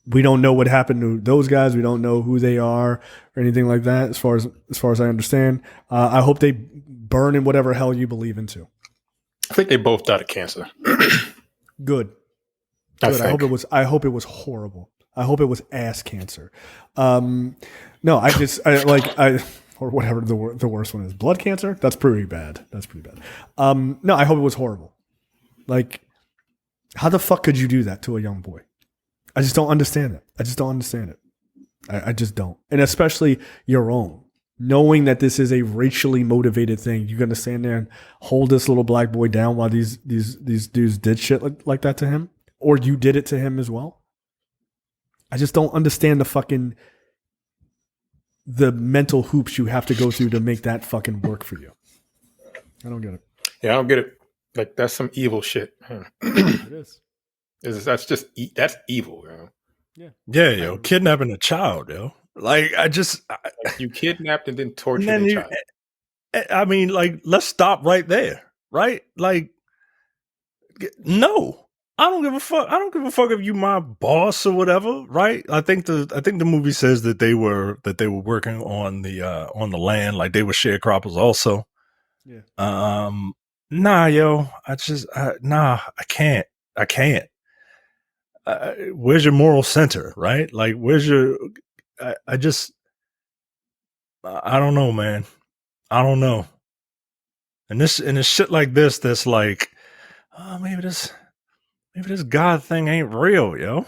We don't know what happened to those guys. We don't know who they are or anything like that. As far as I understand, I hope they burn in whatever hell you believe into. I think they both died of cancer. Good. I hope it was horrible. I hope it was ass cancer. No, or whatever the worst one is. Blood cancer? That's pretty bad. No, I hope it was horrible. Like, how the fuck could you do that to a young boy? I just don't understand it. I just don't. And especially your own. Knowing that this is a racially motivated thing, you're going to stand there and hold this little black boy down while these dudes did shit like that to him? Or you did it to him as well? I just don't understand the mental hoops you have to go through to make that fucking work for you. I don't get it. Yeah, I don't get it. Like, that's some evil shit. It is. That's evil, yo. Yeah, yo, kidnapping a child, yo. Like, like you kidnapped and then tortured a child. I mean, like, let's stop right there, right? Like, no, I don't give a fuck. I don't give a fuck if you my boss or whatever, right? I think the movie says that they were working on the land, like they were sharecroppers also. Yeah. Nah, yo, I can't. Where's your moral center, right? Like, where's your? I don't know, man. I don't know. And it's shit like this that's like, oh, maybe this God thing ain't real, yo.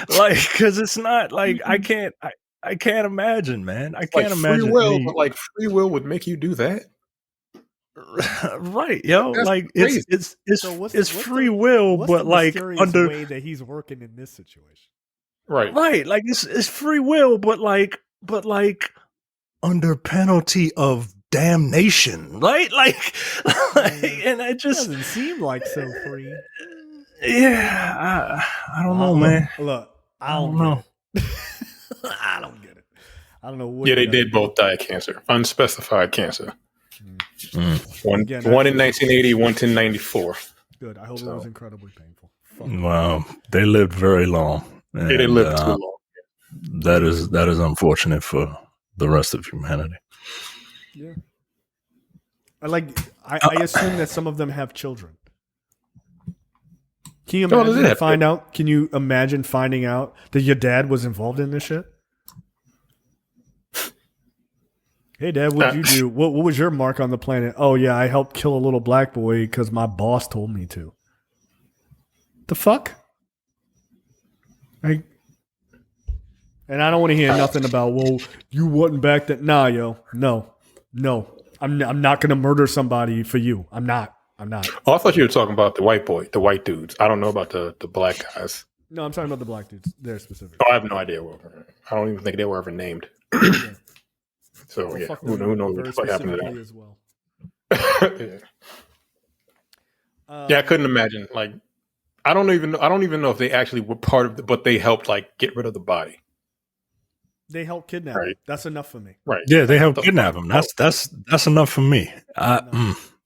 Like, because it's not like I can't imagine, man. I can't imagine free will, but like free will would make you do that. Right, yo. That's like crazy. it's free will, but like under way that he's working in this situation. Right. Like it's free will, but like under penalty of damnation, right? Like and it just doesn't seem like so free. Yeah, I don't know, man. Look, I don't know. I don't get it. I don't know what. Yeah, they did both die of cancer, unspecified cancer. One in 1980, one in 1994. Good. I hope it was incredibly painful. Wow, they lived very long. They didn't live too long. That is unfortunate for the rest of humanity. Yeah. I assume that some of them have children. Can you imagine Can you imagine finding out that your dad was involved in this shit? Hey, Dad, what'd you do? What was your mark on the planet? Oh, yeah, I helped kill a little black boy because my boss told me to. The fuck? And I don't want to hear nothing about, well, you wasn't back then. Nah, yo. No. I'm not going to murder somebody for you. I'm not. Oh, I thought you were talking about the white dudes. I don't know about the black guys. No, I'm talking about the black dudes. They're specific. Oh, I have no idea. I don't even think they were ever named. Yeah. So, yeah, who knows what the fuck happened to that? As well. Yeah, I couldn't imagine. Like, I don't even know if they actually were part of it, but they helped like get rid of the body. They helped kidnap him. That's enough for me. Right. Yeah, they helped kidnap him. That's enough for me.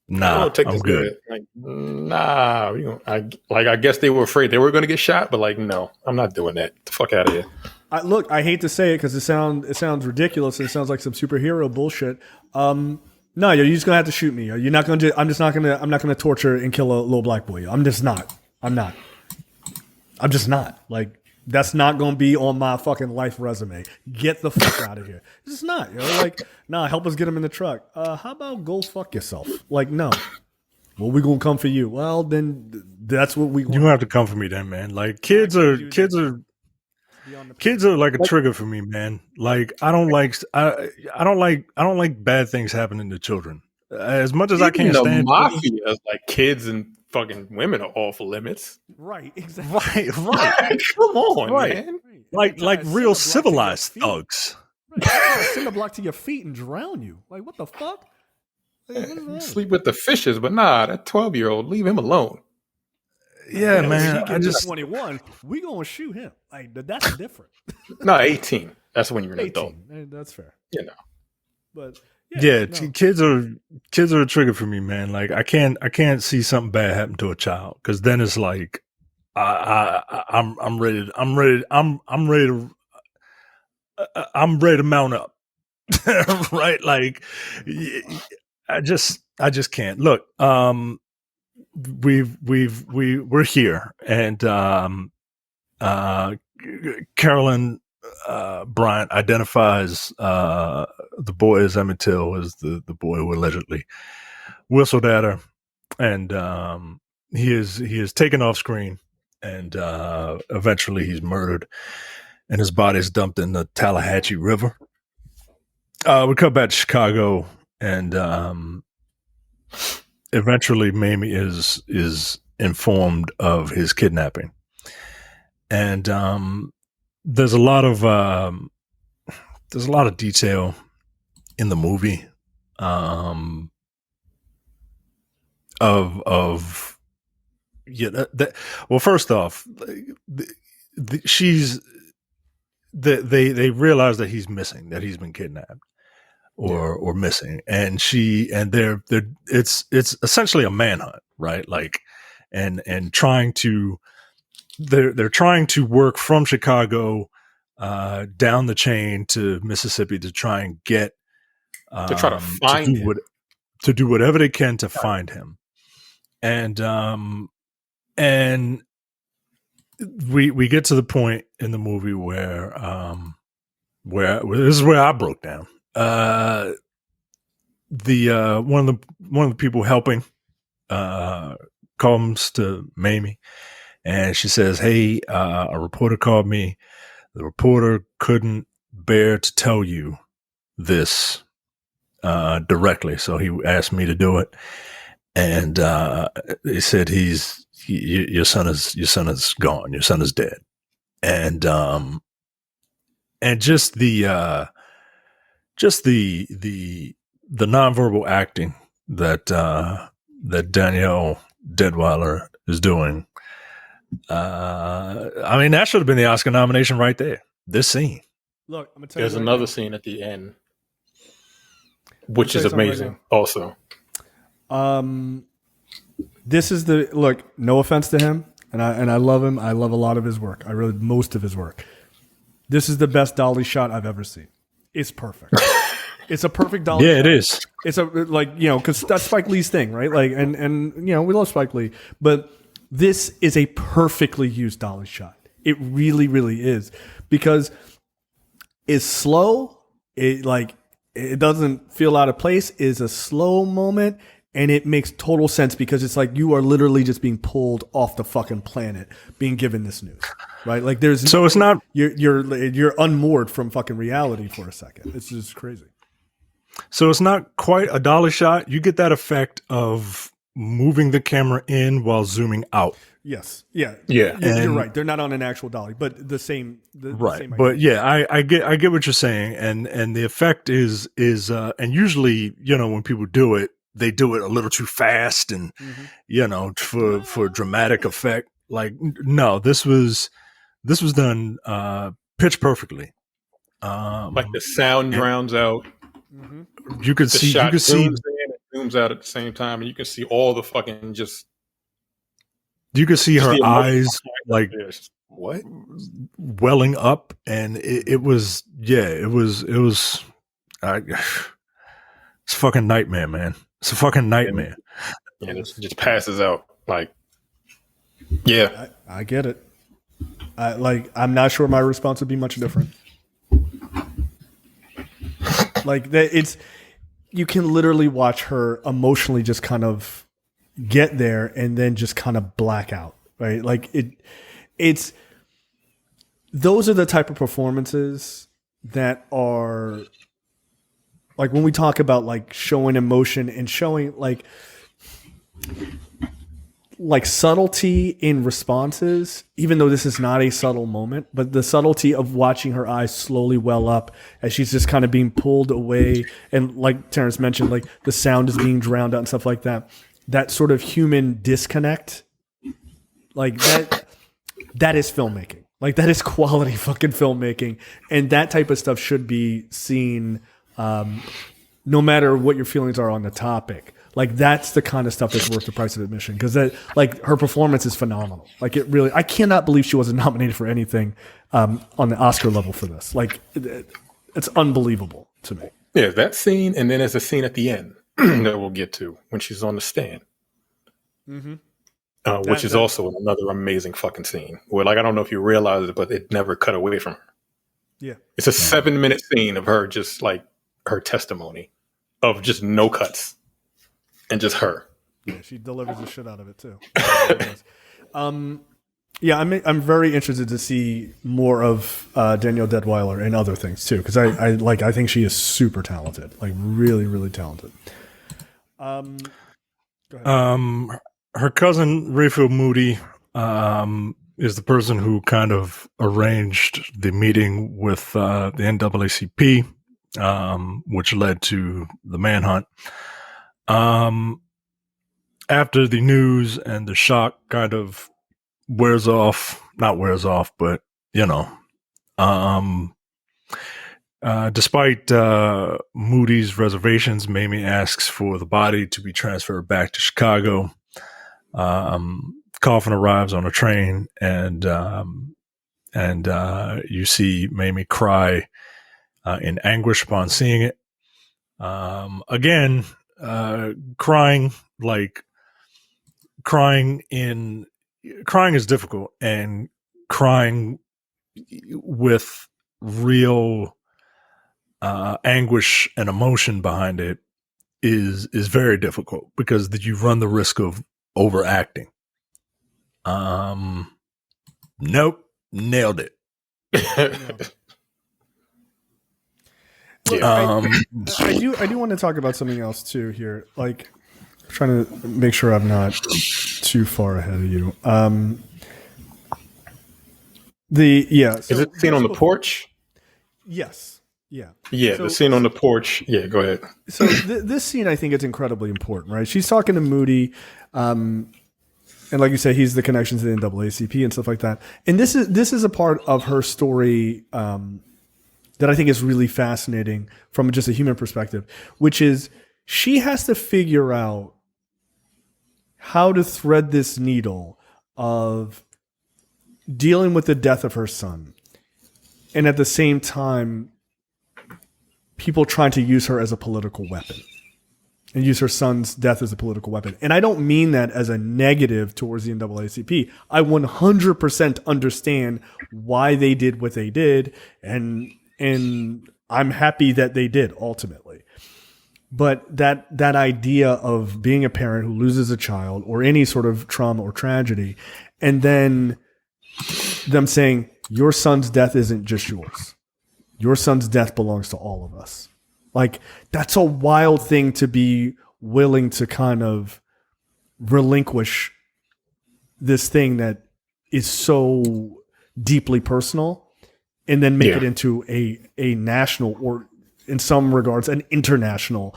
Nah, I'm good. Like, nah, I guess they were afraid they were going to get shot, but like, no, I'm not doing that. Get the fuck out of here. Look, I hate to say it because it sounds ridiculous. It sounds like some superhero bullshit. No, you're just gonna have to shoot me. You're not gonna. I'm not gonna torture and kill a little black boy. I'm just not. I'm just not. Like, that's not gonna be on my fucking life resume. Get the fuck out of here. It's just not. You know, like, nah. Help us get him in the truck. How about go fuck yourself? Like, no. Well, we gonna come for you. Well, then that's what we. You don't have to come for me, then, man. Like, kids are like a trigger for me, man. Like, I don't like bad things happening to children. As much as I can't stand mafia, like kids and fucking women are off limits. Right, exactly. Right. Come on, man. Like real civilized thugs. Right. Send a block to your feet and drown you. Like, what the fuck? Like, Sleep with the fishes, but nah, that 12-year-old, leave him alone. Yeah, When man. he I gets to just 21, we gonna shoot him. Like that's different. No, 18. That's when you're an 18. adult. That's fair. You know. But yeah, no. kids are a trigger for me, man. Like I can't see something bad happen to a child because then it's like I'm ready to mount up. Right? Like I just can't. Look, we're here and Carolyn Bryant identifies the boy as Emmett Till as the boy who allegedly whistled at her, and he is taken off screen, and eventually he's murdered, and his body is dumped in the Tallahatchie River. We come back to Chicago, and eventually Mamie is informed of his kidnapping, and there's a lot of detail in the movie of well, first off, they realize that he's missing, that he's been kidnapped or missing, and it's essentially a manhunt, right? Like and trying to they're trying to work from Chicago down the chain to Mississippi to try and get To try to find him. to do whatever they can to find him, and we get to the point in the movie where this is where I broke down. The one of the people helping comes to Mamie, and she says, "Hey, a reporter called me. The reporter couldn't bear to tell you this directly, so he asked me to do it." And he said, "Your son is gone. Your son is dead." And just the nonverbal acting that Danielle Deadwyler is doing. I mean, that should have been the Oscar nomination right there. This scene. Look, I'm gonna tell There's you. another scene at the end, which is I'll tell you amazing. Also, this is the look. No offense to him, and I love him. I love a lot of his work. Most of his work. This is the best dolly shot I've ever seen. It's perfect. It's a perfect dolly. Yeah, shot. it is. It's a because that's Spike Lee's thing, right? Like, and we love Spike Lee, but this is a perfectly used dolly shot. It really, really is, because it's slow. It doesn't feel out of place. It's a slow moment, and it makes total sense because it's like you are literally just being pulled off the fucking planet, being given this news, right? Like It's not. You're unmoored from fucking reality for a second. It's just crazy. So it's not quite a dolly shot. You get that effect of moving the camera in while zooming out. Yes. Yeah. Yeah. You're right. They're not on an actual dolly, but the same. Right. Same idea. But yeah, I get what you're saying. And the effect is and usually, when people do it, they do it a little too fast and, for dramatic effect. Like, no, this was done, pitch perfectly. like the sound drowns out. You could The see, shot zooms in and zooms out at the same time, and you can see all the fucking just. you could see her the eyes like what? welling up, and it was it's a fucking nightmare, man. It's a fucking nightmare. And it just passes out. Like, yeah. I get it. I'm not sure my response would be much different. Like that, you can literally watch her emotionally just kind of get there and then just kind of black out, right? Like it's those are the type of performances that are like when we talk about like showing emotion and showing like subtlety in responses, even though this is not a subtle moment, but the subtlety of watching her eyes slowly well up as she's just kind of being pulled away. And like Terrence mentioned, like the sound is being drowned out and stuff like that. That sort of human disconnect Like that is filmmaking. Like that is quality fucking filmmaking. And that type of stuff should be seen no matter what your feelings are on the topic. Like that's the kind of stuff that's worth the price of admission, because that, like, her performance is phenomenal. Like it really, I cannot believe she wasn't nominated for anything on the Oscar level for this. Like it's unbelievable to me. Yeah, that scene, and then there's a scene at the end that we'll get to when she's on the stand, which is also another amazing fucking scene. Where, like, I don't know if you realize it, but it never cut away from her. Yeah, it's a 7-minute scene of her, just like her testimony of just no cuts and just her. Yeah, she delivers the shit out of it too. Yeah, I'm very interested to see more of Danielle Deadwyler and other things too, because I think she is super talented, like really, really talented. Go ahead. Her cousin Raphael Moody is the person who kind of arranged the meeting with the NAACP, which led to the manhunt. After the news and the shock kind of not wears off, but despite Moody's reservations, Mamie asks for the body to be transferred back to Chicago. Coffin arrives on a train, and you see Mamie cry in anguish upon seeing it. Again, crying is difficult, and crying with real anguish and emotion behind it is very difficult, because you run the risk of overacting. Nope, nailed it. I do want to talk about something else too here. Like, I'm trying to make sure I'm not too far ahead of you. Is it the scene on the porch? Yes. Yeah. Yeah, the scene on the porch. Yeah, go ahead. So this scene, I think, is incredibly important, right? She's talking to Moody, and like you say, he's the connection to the NAACP and stuff like that. And this is a part of her story that I think is really fascinating from just a human perspective, which is she has to figure out how to thread this needle of dealing with the death of her son, and at the same time, people trying to use her as a political weapon and use her son's death as a political weapon. And I don't mean that as a negative towards the NAACP. I 100% understand why they did what they did, and I'm happy that they did ultimately. But that idea of being a parent who loses a child or any sort of trauma or tragedy, and then them saying, your son's death isn't just yours. Your son's death belongs to all of us. Like, that's a wild thing to be willing to kind of relinquish this thing that is so deeply personal, and then make it into a national, or in some regards, an international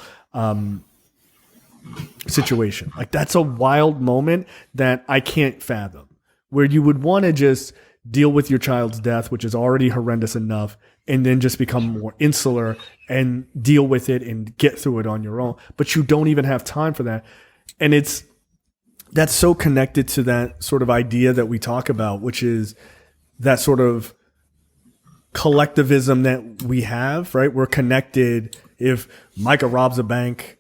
situation. Like, that's a wild moment that I can't fathom, where you would want to just deal with your child's death, which is already horrendous enough, and then just become more insular and deal with it and get through it on your own. But you don't even have time for that. And that's so connected to that sort of idea that we talk about, which is that sort of collectivism that we have, right? We're connected. If Micah robs a bank,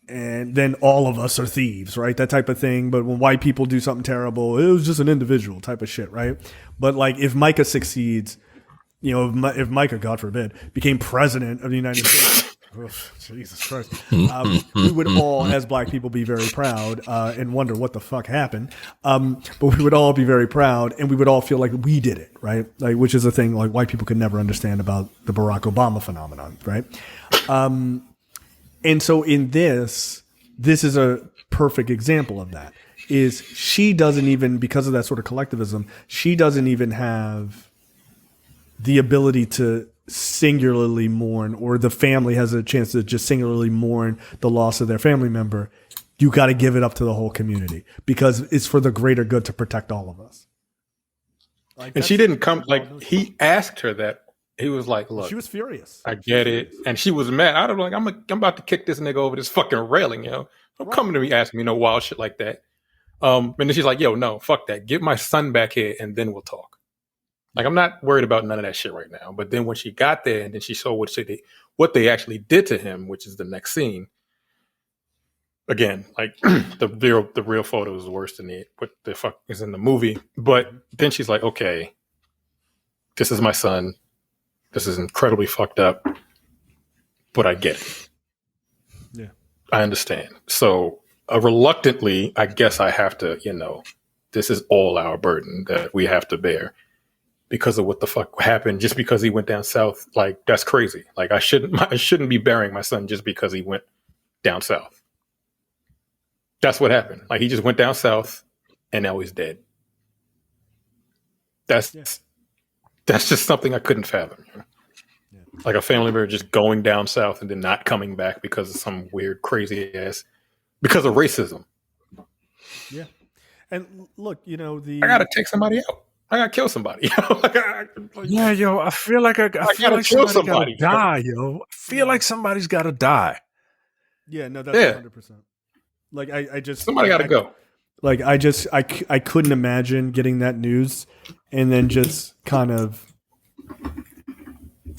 and then all of us are thieves, right? That type of thing. But when white people do something terrible, it was just an individual type of shit, right? But like, if Micah succeeds, if Micah, God forbid, became president of the United States, Jesus Christ, we would all, as black people, be very proud and wonder what the fuck happened. But we would all be very proud, and we would all feel like we did it, right? Like, which is a thing like white people could never understand about the Barack Obama phenomenon, right? And so in this is a perfect example of that. Is she doesn't even, because of that sort of collectivism, she doesn't even have the ability to singularly mourn, or the family has a chance to just singularly mourn the loss of their family member. you got to give it up to the whole community because it's for the greater good to protect all of us. Like, and she didn't come. Like he asked her that. He was like, "Look, she was furious. I get it," and she was mad. I was like, "I'm about to kick this nigga over this fucking railing, yo. Don't come to me asking me no wild shit like that." And then she's like, "Yo, no, fuck that. Get my son back here, and then we'll talk." Like, I'm not worried about none of that shit right now. But then when she got there, and then she saw what they actually did to him, which is the next scene. Again, like the real photo is worse than what the fuck is in the movie. But then she's like, "Okay, this is my son. This is incredibly fucked up, but I get it. Yeah, I understand." So reluctantly, I guess I have to, this is all our burden that we have to bear because of what the fuck happened. Just because he went down south, like that's crazy. Like I shouldn't be burying my son just because he went down south. That's what happened. Like he just went down south, and now he's dead. That's just something I couldn't fathom. Yeah. Like a family member just going down south and then not coming back because of some weird, crazy ass, because of racism. Yeah. And look, I gotta take somebody out. I gotta kill somebody. Yeah, yo, I feel like I feel like somebody gotta die, yo. I feel like somebody's gotta die. Yeah, no, that's 100%. Like I just somebody gotta go. Like I couldn't imagine getting that news and then just kind of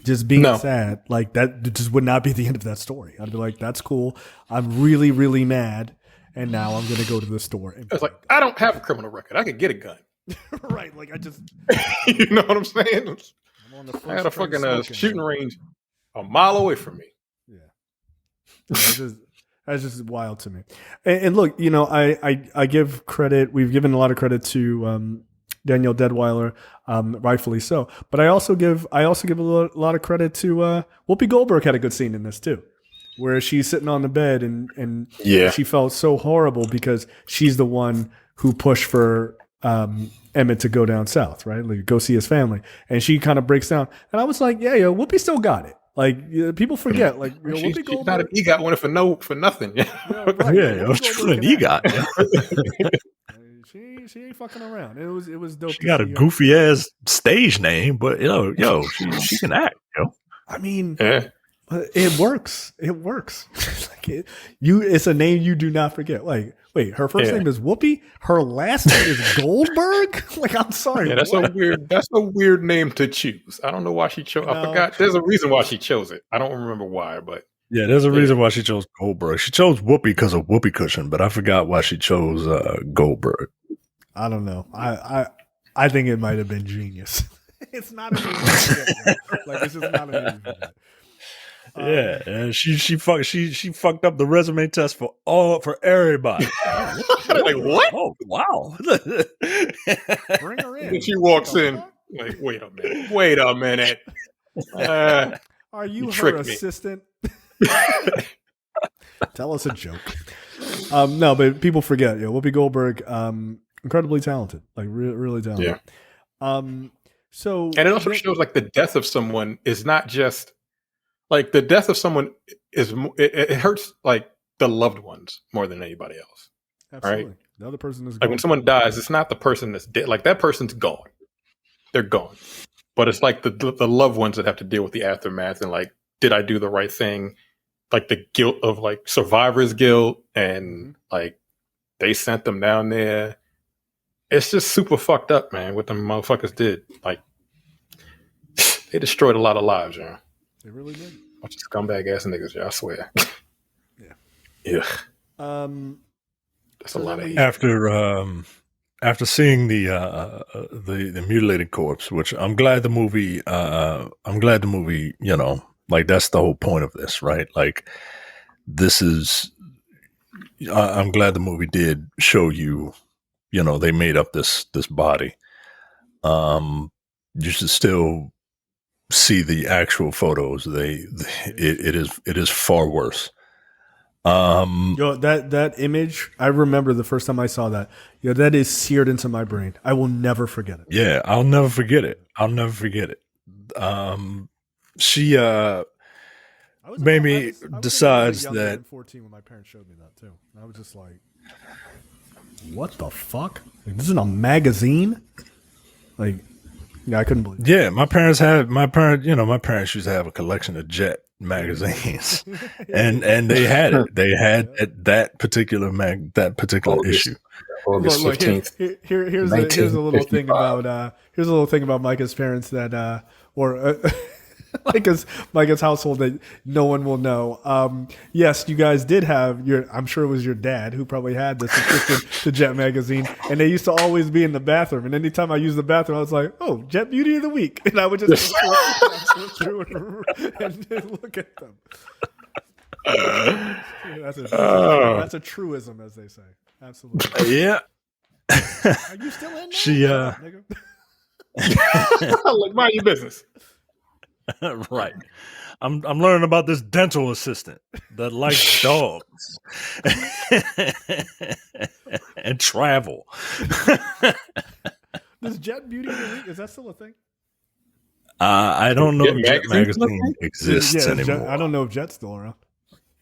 just being sad. Like that just would not be the end of that story. I'd be like, that's cool. I'm really, really mad. And now I'm going to go to the store. It's like, I don't have a criminal record. I could get a gun. Right. Like I just, you know what I'm saying? I'm on the I had a fucking shooting range a mile away from me. Yeah. That's just wild to me. And look, I give credit. We've given a lot of credit to Danielle Deadwyler, rightfully so. But I also give a lot of credit to Whoopi Goldberg. Had a good scene in this too, where she's sitting on the bed and she felt so horrible because she's the one who pushed for Emmett to go down south, right? Like go see his family, and she kind of breaks down. And I was like, yo, Whoopi still got it. Like people forget, like Whoopi Goldberg, not an EGOT winner for nothing. Yeah, an EGOT. She ain't fucking around. It was dope. She got a goofy ass stage name, but she can act. I mean, it works. It works. Like it's a name you do not forget. Like, wait, her first name is Whoopi. Her last name is Goldberg. Like, I'm sorry. Yeah, that's a weird name to choose. I don't know why she chose. I forgot. There's a reason why she chose it. I don't remember why, but yeah, there's a reason why she chose Goldberg. She chose Whoopi because of Whoopi cushion, but I forgot why she chose Goldberg. I don't know. I think it might have been genius. It's not a name. Like it's just not a name. And she fucked up the resume test for everybody. Like what? Oh wow! Bring her in. And she walks in. Like, wait a minute. Are you her assistant? Tell us a joke. No, but people forget. Whoopi Goldberg, incredibly talented, like really talented. Yeah. And it also shows like the death of someone is not just like the death of someone is it hurts like the loved ones more than anybody else. Absolutely. Right? The other person is like gone. when someone dies, it's not the person that's dead. Like that person's gone. They're gone. But it's like the loved ones that have to deal with the aftermath and like, did I do the right thing? Like the guilt of like survivor's guilt and like they sent them down there. It's just super fucked up, man, what them motherfuckers did. Like they destroyed a lot of lives, yeah. They really did. Bunch of scumbag ass niggas, yeah, I swear. Yeah. That's a lot of after seeing the mutilated corpse, which I'm glad the movie, like that's the whole point of this, right? Like this is, I'm glad the movie did show you, they made up this body. You should still see the actual photos. It is far worse. That image, I remember the first time I saw that. That is seared into my brain. I will never forget it. Yeah, I'll never forget it. I Mamie decides younger that than 14 when my parents showed me that too. And I was just like, "What the fuck? Like, this is a magazine?" Like, yeah, I couldn't believe it. Yeah, my parents used to have a collection of Jet magazines, and they had it. They had that particular issue. August Look, 15th. Here's a little thing about Micah's parents that or Micah's household that no one will know. Yes, you guys did have I'm sure it was your dad who probably had the subscription to Jet magazine, and they used to always be in the bathroom. And anytime I used the bathroom, I was like, "Oh, Jet Beauty of the Week," and I would just flip through and look at them. That's a truism, as they say. Absolutely. Yeah. Are you still in there? She nigga? Like, mind your business. right. I'm learning about this dental assistant that likes dogs and travel. This Jet Beauty of the Week, is that still a thing? I don't know if Jet magazine exists anymore. I don't know if Jet's still around.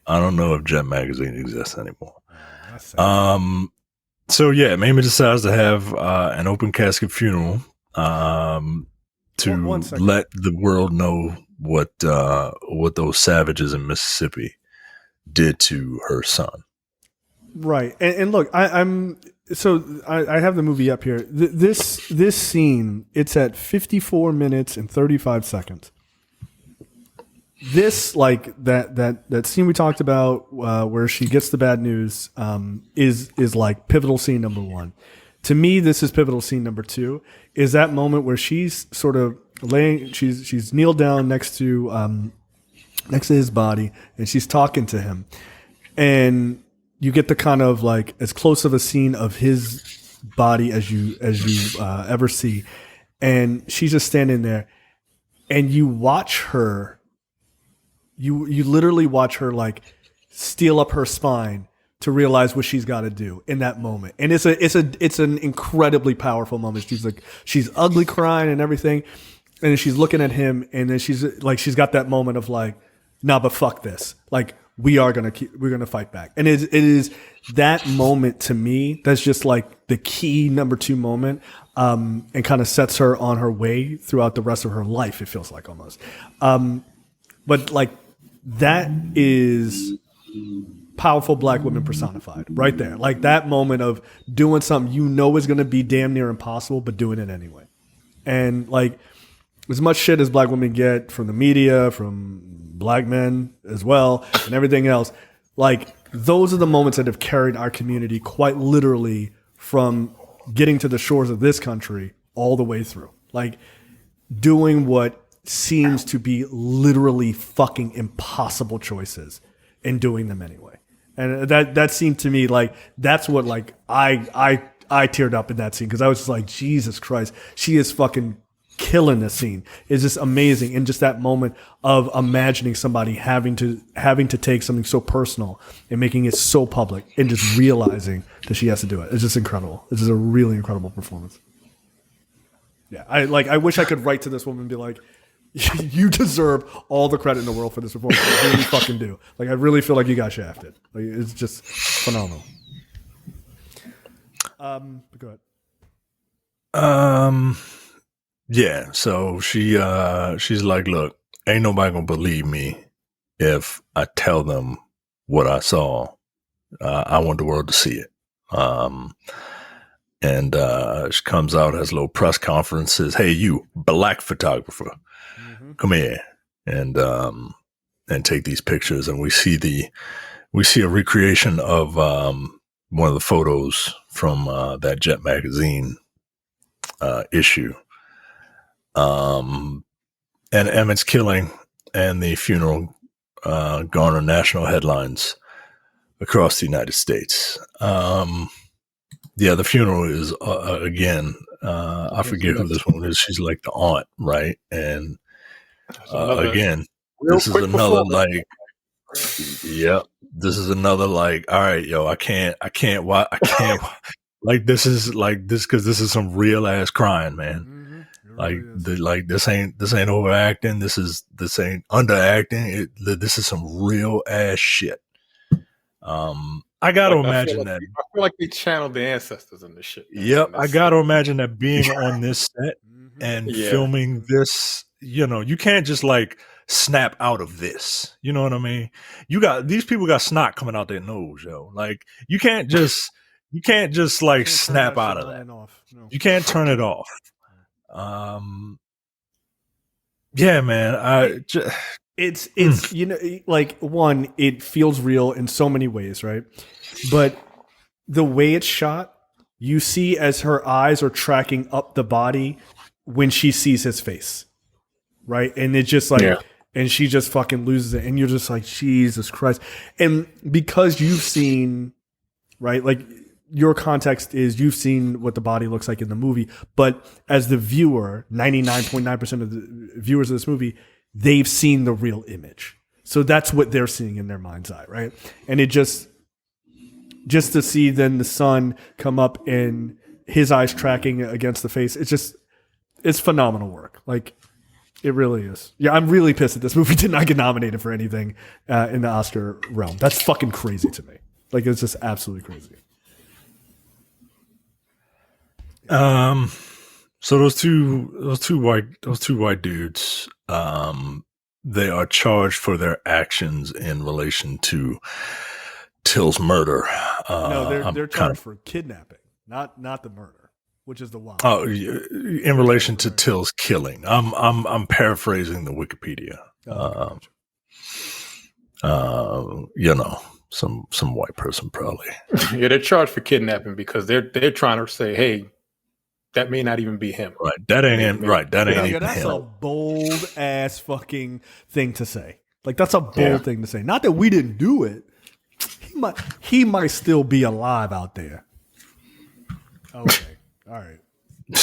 I don't know if Jet magazine exists anymore. So yeah, Mamie decides to have an open casket funeral to let the world know what those savages in Mississippi did to her son. Right, and look, I have the movie up here. This scene, it's at 54 minutes and 35 seconds. This, like that scene we talked about where she gets the bad news is like pivotal scene number 1. To me, this is pivotal scene number 2. Is that moment where she's sort of she's kneeled down next to his body and she's talking to him, and you get the kind of like as close of a scene of his body as you ever see, and she's just standing there, and you watch her. You literally watch her like steel up her spine to realize what she's got to do in that moment. And it's an incredibly powerful moment. She's ugly crying and everything. And then she's looking at him, and then she's got that moment of like, nah, but fuck this. Like, we're going to fight back. And it is that moment to me that's just like the key number 2 moment, and kind of sets her on her way throughout the rest of her life. It feels like almost. But like, that is powerful Black women personified right there. Like that moment of doing something you know is going to be damn near impossible, but doing it anyway. And like, as much shit as Black women get from the media, from Black men as well, and everything else, like those are the moments that have carried our community quite literally from getting to the shores of this country all the way through. Like doing what seems to be literally fucking impossible choices and doing them anyway. And that seemed to me like that's what like I teared up in that scene, because I was just like, Jesus Christ, she is fucking killing this scene. It's just amazing. And just that moment of imagining somebody having to take something so personal and making it so public and just realizing that she has to do it. It's just incredible. This is a really incredible performance. Yeah. I wish I could write to this woman and be like, you deserve all the credit in the world for this performance. You really fucking do. Like, I really feel like you got shafted. Like, it's just phenomenal. Go ahead. Yeah. So she's like, look, ain't nobody gonna believe me if I tell them what I saw. I want the world to see it. And she comes out, has a little press conference, says, hey, you Black photographer, come here and take these pictures. And we see a recreation of one of the photos from that Jet magazine issue. And Emmett's killing and the funeral garner national headlines across the United States. The funeral is again, I forget who this woman is. She's like the aunt, right? And again, this is another like, yeah, this is another like, all right, yo, I can't like this is like this because this is some real ass crying, man. This ain't overacting. This ain't underacting. This is some real ass shit. I gotta imagine that. I feel like they channeled the ancestors in this shit. Yep, I gotta imagine that being on this set and filming this, you can't just like snap out of this. You know what I mean? These people got snot coming out their nose, yo. Like you can't just like snap out of that. No. You can't turn it off. Yeah, man. It's like one, it feels real in so many ways, right? But the way it's shot, you see as her eyes are tracking up the body when she sees his face, right? And it's just like, and she just fucking loses it, and you're just like, Jesus Christ! And because you've seen, right, like your context is you've seen what the body looks like in the movie, but as the viewer, 99.9% of the viewers of this movie, they've seen the real image. So that's what they're seeing in their mind's eye, right? And it just to see then the son come up and his eyes tracking against the face, it's phenomenal work. Like, it really is. Yeah, I'm really pissed that this movie did not get nominated for anything in the Oscar realm. That's fucking crazy to me. Like, it's just absolutely crazy. So those two white dudes, they are charged for their actions in relation to Till's murder. No, they're charged for kidnapping, not the murder, which is the wild. Oh, in relation to Till's killing. I'm paraphrasing the Wikipedia. Some white person probably. Yeah, they're charged for kidnapping because they're trying to say, hey, that may not even be him. Right. That ain't him. Right. That ain't even that's him. a bold ass fucking thing to say. Like, that's a bold thing to say. Not that we didn't do it. He might still be alive out there. Okay. All right. You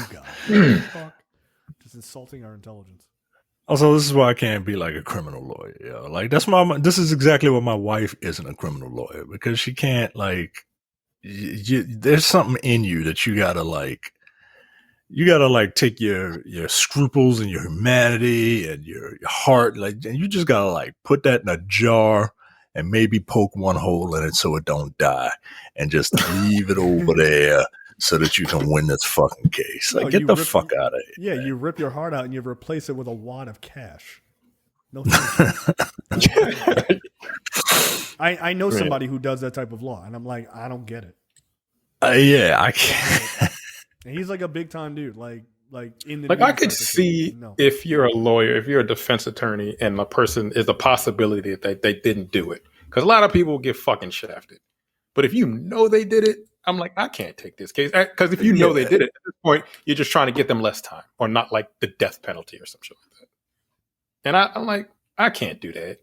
got it. Fuck. Just insulting our intelligence. Also, this is why I can't be like a criminal lawyer. Yo. Like, this is exactly why my wife isn't a criminal lawyer, because she can't, like, there's something in you that you gotta take your scruples and your humanity and your heart, like, and you just gotta like put that in a jar and maybe poke one hole in it so it don't die, and just leave it over there so that you can win this fucking case. Like, get the fuck out of here. Yeah, man. You rip your heart out and you replace it with a wad of cash. No thank you. I know somebody who does that type of law, and I'm like, I don't get it. Yeah, I can't. And he's like a big time dude. Like in the like, I could see if you're a lawyer, if you're a defense attorney, and the person is a possibility that they didn't do it, because a lot of people get fucking shafted. But if you know they did it, I'm like, I can't take this case, because if you know they did it, at this point, you're just trying to get them less time, or not like the death penalty or some shit like that. And I'm like, I can't do that,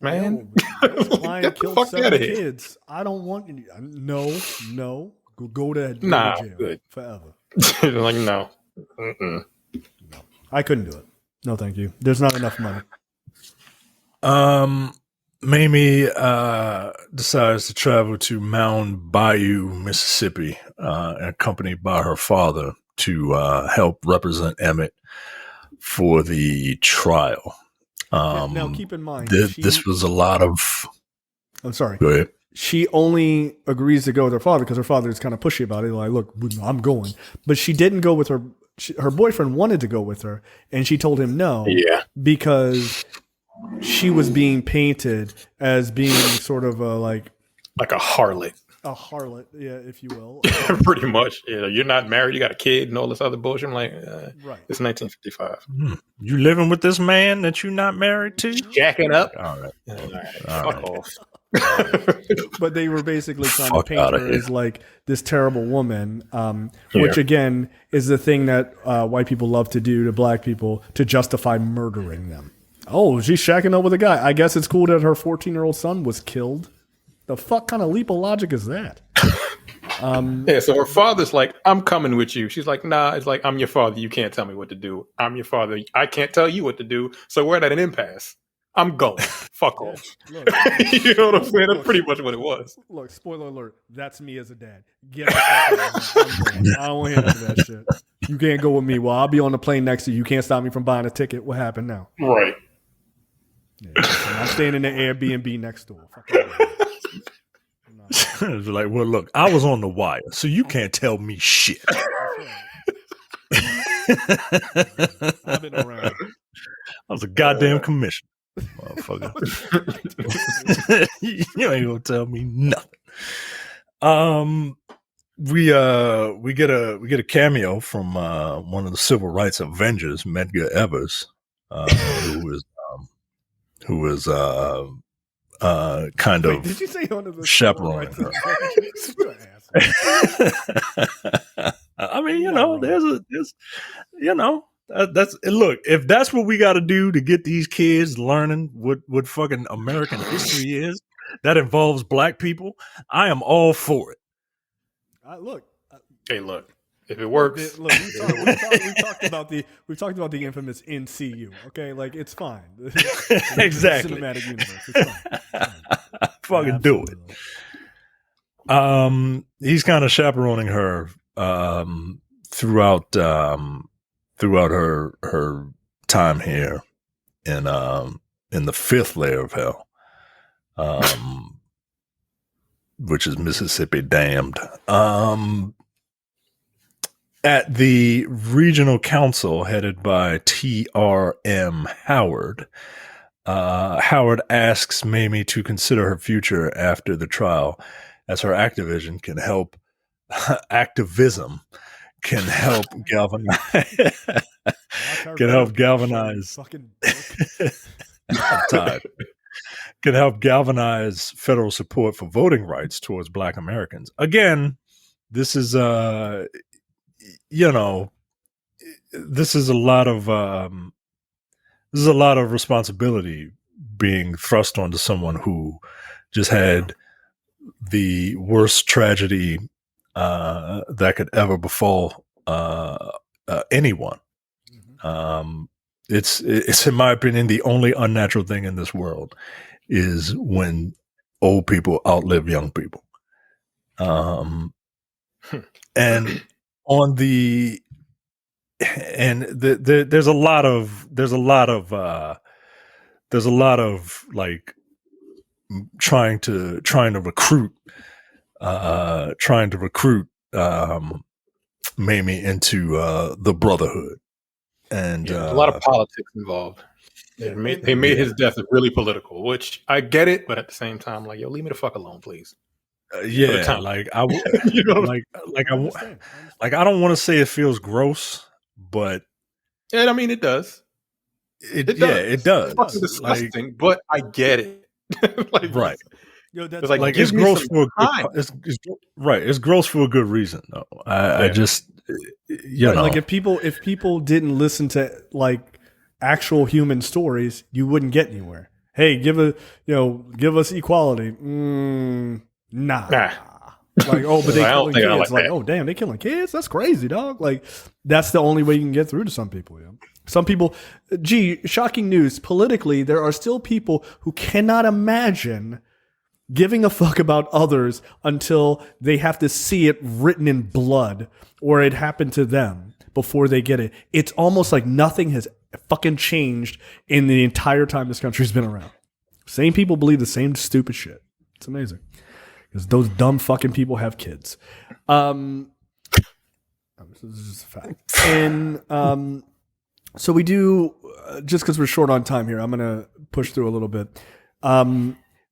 man. Client killed 7 kids. I don't want you. No. Go to jail good. Forever. Like, no. No. I couldn't do it. No, thank you. There's not enough money. Mamie decides to travel to Mound Bayou, Mississippi, accompanied by her father to help represent Emmett for the trial. Now, keep in mind, this was a lot of... I'm sorry. Go ahead. She only agrees to go with her father because her father is kind of pushy about it. Like, look, I'm going. But she didn't go with her. Her boyfriend wanted to go with her, and she told him no. Yeah. Because she was being painted as being sort of like a harlot. A harlot, yeah, if you will. Pretty much. Yeah, you're not married, you got a kid and all this other bullshit. I'm like, right. It's 1955. You living with this man that you're not married to? Jacking up? All right. Fuck off. But they were basically trying to paint her as like this terrible woman, which again is the thing that white people love to do to black people to justify murdering them. Oh, she's shacking up with a guy. I guess it's cool that her 14-year-old son was killed. The fuck kind of leap of logic is that? So her father's like, I'm coming with you. She's like, nah, it's like, I'm your father. You can't tell me what to do. I'm your father. I can't tell you what to do. So we're at an impasse. I'm going. Fuck off. Look, You know what I'm saying? That's pretty much what it was. Look, spoiler alert. That's me as a dad. Get the fuck out of here. I'm going. I don't want to hear none of that shit. You can't go with me. Well, I'll be on the plane next to you. You can't stop me from buying a ticket. What happened now? Right. Yeah, I'm staying in the Airbnb next door. Fuck out of here. It's like, well, look, I was on the wire, so you can't tell me shit. I've been around. I was a goddamn commissioner, motherfucker. You ain't gonna tell me nothing. We get a cameo from one of the civil rights Avengers, Medgar Evers, who is kind Wait, of did you say one of the chaperoning her. I mean, there's that's look, if that's what we got to do to get these kids learning what fucking American history is, that involves black people, I am all for it. Look. Hey, look. If it works, Look, we've talked about the infamous NCU. Okay, like it's fine. Exactly. Cinematic universe. It's fine. Fucking Absolutely. do it. He's kind of chaperoning her throughout her time here in the fifth layer of hell, which is Mississippi damned. At the regional council headed by T.R.M. Howard, Howard asks Mamie to consider her future after the trial, as her activism can help galvanize I'm tired. Can help galvanize federal support for voting rights towards Black Americans. Again, this is this is a lot of responsibility being thrust onto someone who just had the worst tragedy that could ever befall anyone. It's in my opinion the only unnatural thing in this world is when old people outlive young people. And on the there's a lot of like trying to recruit Mamie into the Brotherhood, and a lot of politics involved. They made his death really political, which I get it, but at the same time, like, yo, leave me the fuck alone, please. Like I, you know, like I don't want to say it feels gross, but I mean it does. It does. It's fucking disgusting, but I get it. Like, right. Yo, that's like it's gross for a good, right. It's gross for a good reason, though. I just like if people didn't listen to like actual human stories, you wouldn't get anywhere. Hey, give us equality. Nah. Like, oh, but they killing kids. Like, oh, damn, they killing kids? That's crazy, dog. Like, that's the only way you can get through to some people. Yeah. Some people, shocking news. Politically, there are still people who cannot imagine giving a fuck about others until they have to see it written in blood or it happened to them before they get it. It's almost like nothing has fucking changed in the entire time this country's been around. Same people believe the same stupid shit. It's amazing. Because those dumb fucking people have kids. This is just a fact. And so we do, just because we're short on time here, I'm going to push through a little bit.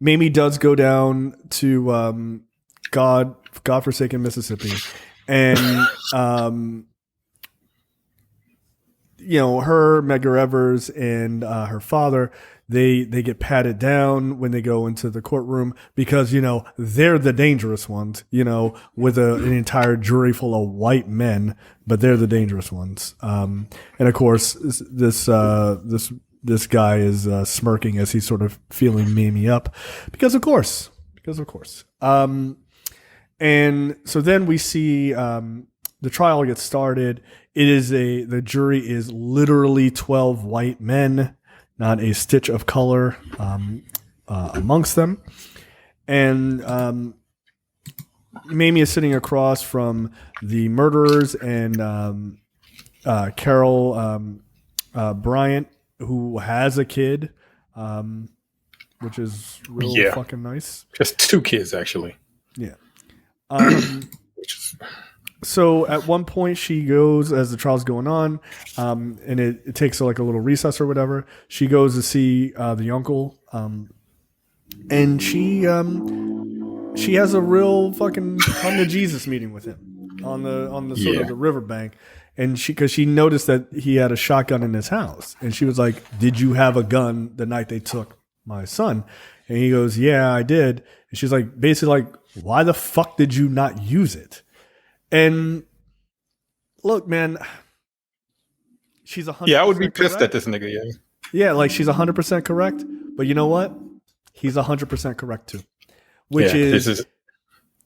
Mamie does go down to God-forsaken Mississippi. And, her, Medgar Evers, and her father, they get patted down when they go into the courtroom because, they're the dangerous ones, with an entire jury full of white men, but they're the dangerous ones. And of course, this guy is smirking as he's sort of feeling Mamie up because of course. And so then we see the trial gets started. The jury is literally 12 white men. not a stitch of color amongst them. And Mamie is sitting across from the murderers and Carol Bryant, who has a kid, which is real fucking nice. Just 2 kids, actually. Yeah. So at one point she goes, as the trial's going on, and it takes like a little recess or whatever. She goes to see the uncle, and she has a real fucking come to Jesus meeting with him on the sort of the riverbank, and because she noticed that he had a shotgun in his house, and she was like, "Did you have a gun the night they took my son?" And he goes, "Yeah, I did." And she's like, basically like, "Why the fuck did you not use it?" And look, man, she's 100%. Yeah, I would be pissed correct. at this nigga. Yeah, like she's 100% correct. But you know what? He's 100% correct too. Which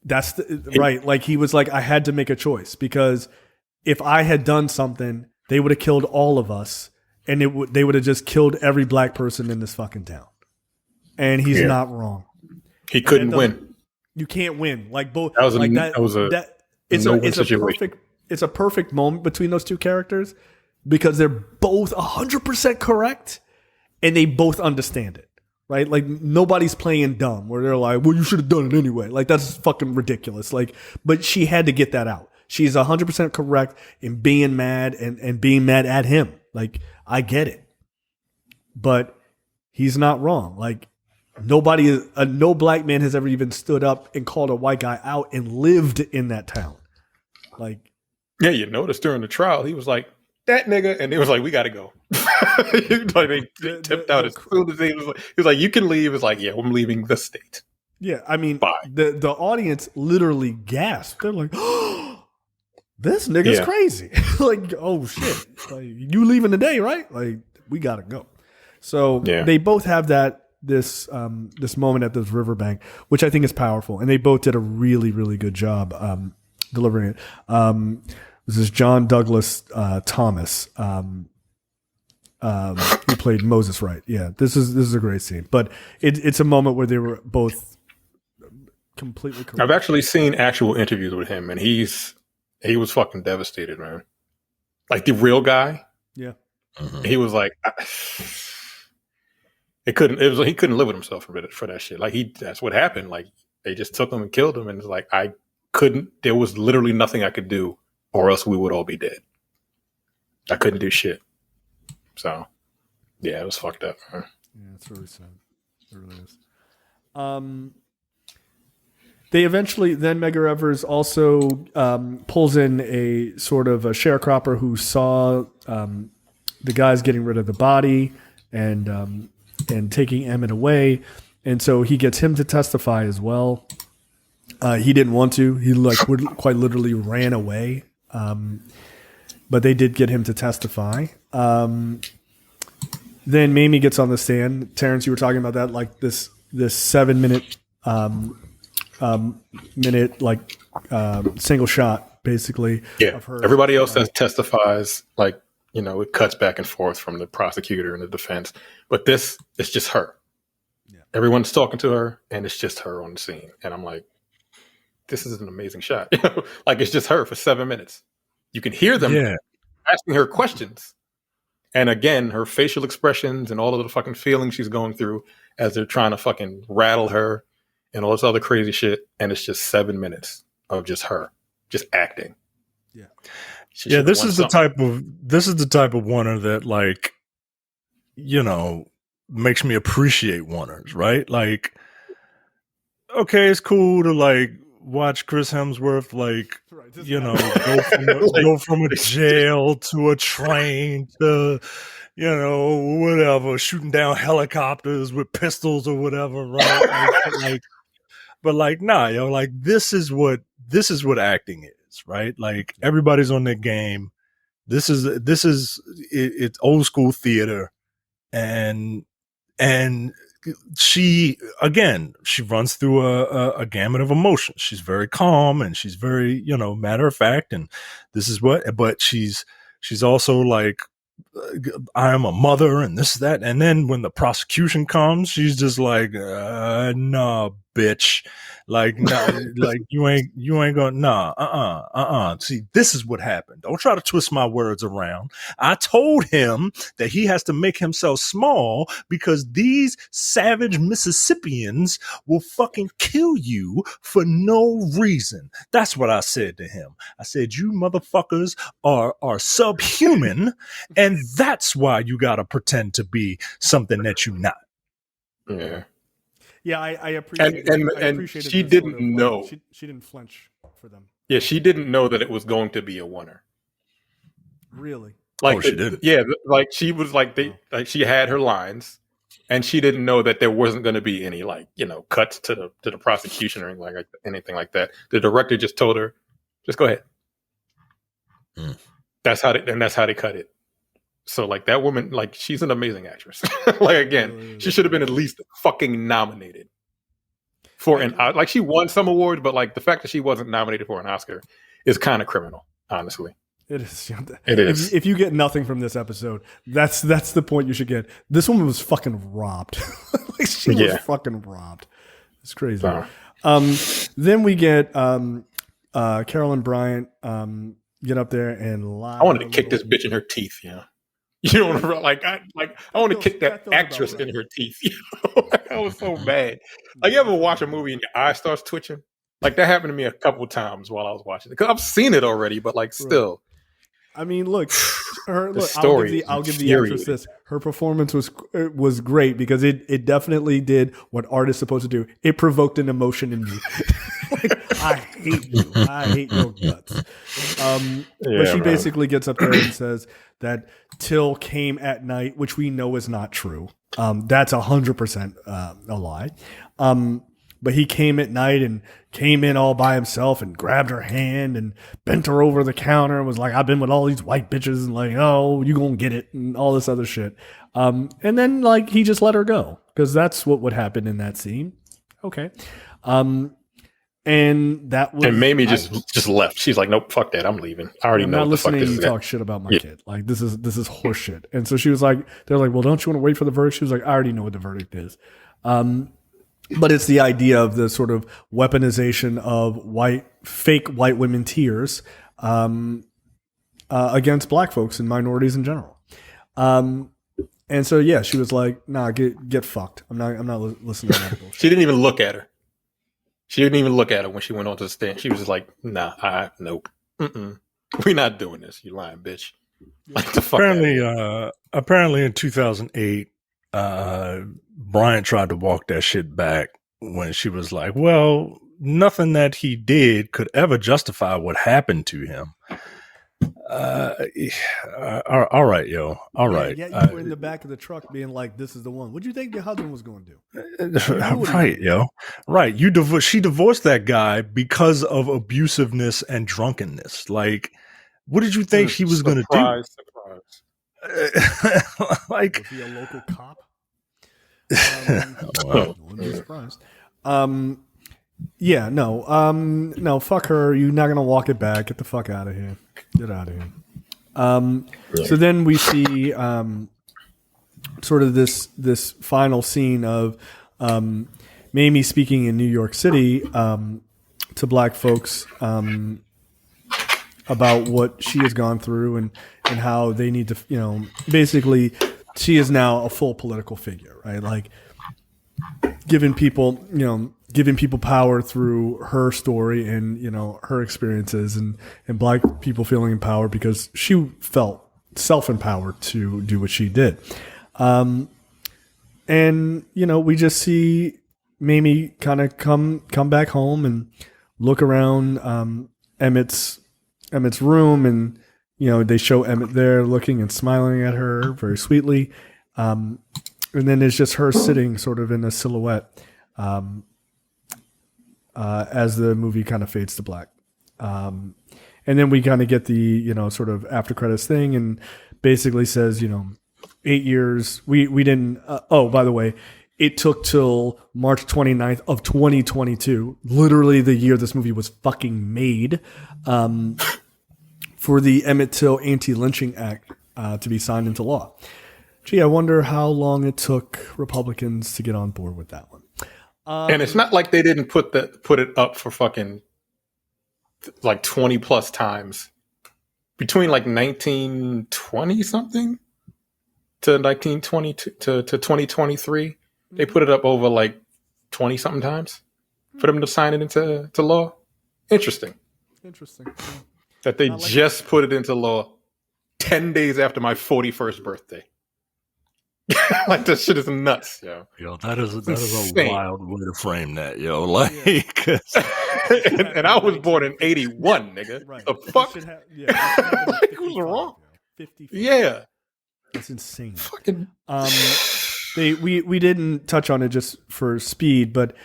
that's right. Like he was like, I had to make a choice because if I had done something, they would have killed all of us, and they would have just killed every black person in this fucking town. And he's not wrong. He couldn't win. You can't win. Like both. That was like it's a perfect moment between those two characters because they're both 100% correct and they both understand it, right? Like nobody's playing dumb where they're like, well, you should have done it anyway. Like that's fucking ridiculous. Like, but she had to get that out. She's 100% correct in being mad and being mad at him. Like I get it, but he's not wrong. Like no black man has ever even stood up and called a white guy out and lived in that town. Like, yeah, you noticed during the trial, he was like, that nigga. And it was like, we got to go. Like they tipped out as soon as he was like, you can leave. It's like, yeah, I'm leaving the state. Yeah. I mean, bye. The audience literally gasped. They're like, oh, this nigga's crazy. Like, oh shit. Like, you leaving today, right? Like, we got to go. So they both have this moment at this riverbank, which I think is powerful. And they both did a really, really good job delivering it. This is John Douglas Thomas, who played Moses Wright. Yeah, this is a great scene. But it's a moment where they were both completely correct. I've actually seen actual interviews with him, and he was fucking devastated, man. Like the real guy. Yeah. He was like, he couldn't live with himself for that shit. Like that's what happened. Like they just took him and killed him, and it's like there was literally nothing I could do, or else we would all be dead. I couldn't do shit. So, yeah, it was fucked up. Man. Yeah, it's really sad. It really is. They eventually, then Medgar Evers also pulls in a sort of a sharecropper who saw the guys getting rid of the body and taking Emmett away, and so he gets him to testify as well. He didn't want to. He quite literally ran away. But they did get him to testify. Then Mamie gets on the stand. Terrence, you were talking about that, like this 7 minute single shot, basically. Yeah. Of her. Everybody else that testifies, like, you know, it cuts back and forth from the prosecutor and the defense. But this is just her. Yeah. Everyone's talking to her, and it's just her on the scene. And I'm like, this is an amazing shot. Like it's just her for 7 minutes. You can hear them asking her questions. And again, her facial expressions and all of the fucking feelings she's going through as they're trying to fucking rattle her and all this other crazy shit. And it's just 7 minutes of just her, just acting. Yeah. This is the type of Warner that, like, you know, makes me appreciate Warners, right? Like, okay, it's cool to like watch Chris Hemsworth, like, you know, go from a jail to a train to, you know, whatever, shooting down helicopters with pistols or whatever, right? But nah, yo, like this is what acting is, right? Like everybody's on their game. This is it's old school theater, and she runs through a gamut of emotions. She's very calm and she's very, you know, matter of fact. And this is but she's also like I am a mother and this, that. And then when the prosecution comes, she's just like, nah, bitch. Like, nah, like you ain't gonna, nah, See, this is what happened. Don't try to twist my words around. I told him that he has to make himself small because these savage Mississippians will fucking kill you for no reason. That's what I said to him. I said, you motherfuckers are subhuman, and that's why you gotta pretend to be something that you're not. Yeah. Yeah, I appreciate and I appreciated she this didn't sort of, know. She didn't flinch for them. Yeah, she didn't know that it was going to be a oneer. Really? Like, she did. Yeah, like she was like like she had her lines, and she didn't know that there wasn't going to be any like cuts to the prosecution or anything like that. The director just told her, just go ahead. That's how they cut it. So like that woman, like she's an amazing actress. Like again, she should have been at least fucking nominated for an like she won some award, but like the fact that she wasn't nominated for an Oscar is kind of criminal, honestly. It is. It is. If you get nothing from this episode, that's the point you should get. This woman was fucking robbed. Like she was fucking robbed. It's crazy. Then we get Carolyn Bryant get up there and lie. I wanted to kick this bitch in her teeth. You know, like I want to kick that actress in her teeth. I was so mad. Like you ever watch a movie and your eye starts twitching? Like that happened to me a couple times while I was watching it because I've seen it already, but like still. I mean, look, I'll give the actress this. Her performance was great because it definitely did what art is supposed to do. It provoked an emotion in me. Like, I hate you. I hate your guts. But she basically gets up there and says that Till came at night, which we know is not true. That's 100% a lie. But he came at night and came in all by himself and grabbed her hand and bent her over the counter and was like, I've been with all these white bitches and like, oh, you gonna get it and all this other shit. And then like he just let her go because that's what would happen in that scene. Okay. And that was, and Mamie just left. She's like, nope, fuck that. I'm leaving. I already know. I'm not what the fuck listening this to you is talk shit about my kid. Like this is horseshit. And so she was like, they're like, well, don't you want to wait for the verdict? She was like, I already know what the verdict is. But it's the idea of the sort of weaponization of fake white women tears against black folks and minorities in general. And so yeah, she was like, "Nah, get fucked. I'm not listening to that bullshit." She didn't even look at her. She didn't even look at her when she went onto the stand. She was just like, "Nah, nope, we're not doing this. You lying bitch." Like the fuck. Apparently, in 2008. Bryant tried to walk that shit back when she was like, well, nothing that he did could ever justify what happened to him. All right, yo. All right. Yeah, you were in the back of the truck being like, this is the one. What'd you think your husband was going to do? Right, yo. Right. She divorced that guy because of abusiveness and drunkenness. Like, what did you think she was going to do? Surprise. Like, was he a local cop? Wow. Wouldn't be surprised. No, fuck her. You're not gonna walk it back. Get the fuck out of here. Get out of here. So then we see sort of this final scene of Mamie speaking in New York City to black folks about what she has gone through and how they need to, basically she is now a full political figure, right? Like giving people power through her story and, her experiences and black people feeling empowered because she felt self-empowered to do what she did. And, we just see Mamie kind of come back home and look around Emmett's room and, they show Emmett there looking and smiling at her very sweetly. And then it's just her sitting sort of in a silhouette as the movie kind of fades to black. And then we kind of get the, sort of after credits thing and basically says, 8 years. We didn't, by the way, it took till March 29th of 2022, literally the year this movie was fucking made, for the Emmett Till Anti-Lynching Act to be signed into law. Gee, I wonder how long it took Republicans to get on board with that one. And it's not like they didn't put it up for fucking like 20 plus times between like 1920 something to 1920 to 2023. They put it up over like 20 something times for them to sign it into law. Interesting. That they just put it into law 10 days after my 41st birthday. Like, that shit is nuts, yo. Yo, that is a wild way to frame that, yo. Like, and I was born in 81, nigga. Right. The fuck? Like, who's wrong? 55. Yeah. That's insane. Fucking. We didn't touch on it just for speed, but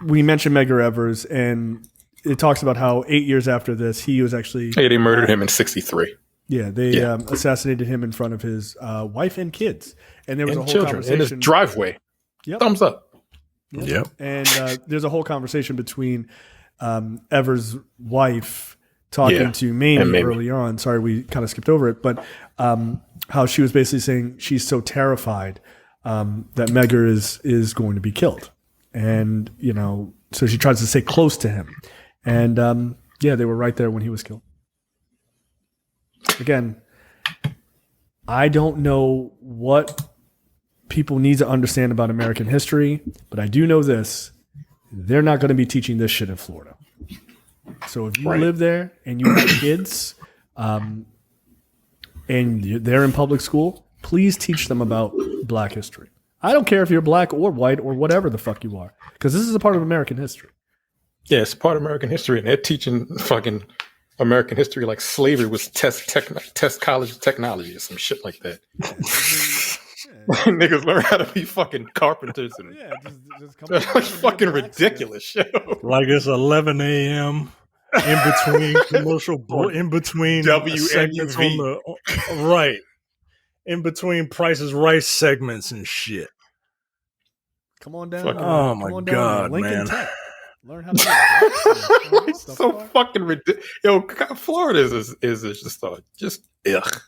we mentioned Medgar Evers, and it talks about how 8 years after this, he was actually... Hey, they murdered him in 1963. Yeah, they assassinated him in front of his wife and kids. And there was a whole children conversation... in his driveway. Yep. Thumbs up. Yep. And there's a whole conversation between Evers' wife talking to Mamie early on. Sorry, we kind of skipped over it. But how she was basically saying she's so terrified that Medgar is going to be killed. And, so she tries to stay close to him. And, they were right there when he was killed. Again, I don't know what people need to understand about American history, but I do know this. They're not going to be teaching this shit in Florida. So if you live there and you have kids and they're in public school, please teach them about Black history. I don't care if you're black or white or whatever the fuck you are, because this is a part of American history. Yeah, it's part of American history, and they're teaching fucking American history like slavery was test college technology or some shit like that. Niggas learn how to be fucking carpenters and just that's fucking ridiculous shit. Like it's 11 a.m. in between in between segments on the right, in between Price's Right segments and shit. Come on down. Oh my god, man. Tech. Learn how to do so fucking ridiculous. Yo, Florida is just ugh.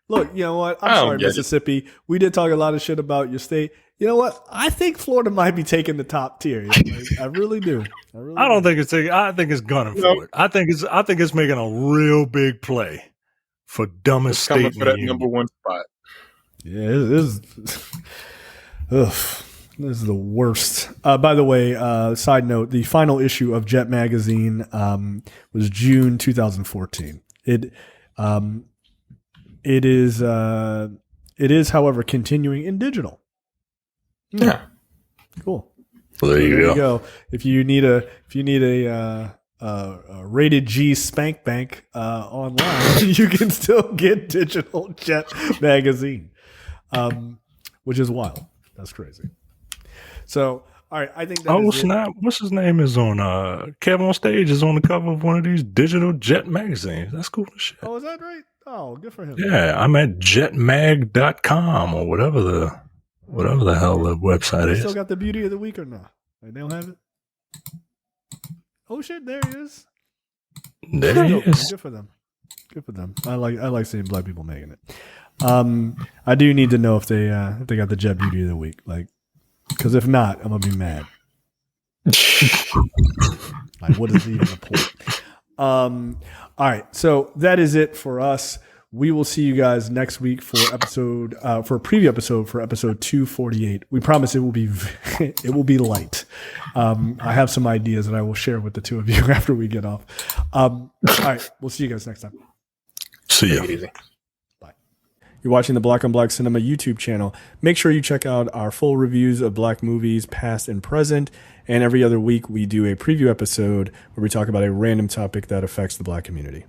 Look, you know what? I'm sorry, Mississippi. We did talk a lot of shit about your state. You know what? I think Florida might be taking the top tier. I really do. I don't think it's taking. I think it's gunning for it. I think it's making a real big play for dumbest state coming for that number one spot. Yeah, it is. Ugh. This is the worst. By the way, side note, the final issue of Jet Magazine was June 2014. It is, however, continuing in digital. Yeah. Cool. Well, there you go. If you need a rated G spank bank online, you can still get digital Jet Magazine, which is wild. That's crazy. So, all right, I think that is snap. What's his name is on Kevin on Stage is on the cover of one of these digital Jet magazines. That's cool as shit. Oh, is that right? Oh, good for him. Yeah, I'm at jetmag.com or whatever the hell the website is. Still got the beauty of the week or not? They don't have it? Oh shit, there he is. There he is. Good for them. Good for them. I like seeing black people making it. I do need to know if they got the Jet Beauty of the Week. Like, because if not, I'm gonna be mad. Like, what is even the point? All right, so that is it for us. We will see you guys next week for a preview episode for episode 248. We promise it will be it will be light. I have some ideas that I will share with the two of you after we get off. All right, we'll see you guys next time. See ya. Bye. You're watching the Black on Black Cinema YouTube channel. Make sure you check out our full reviews of black movies, past and present. And every other week, we do a preview episode where we talk about a random topic that affects the black community.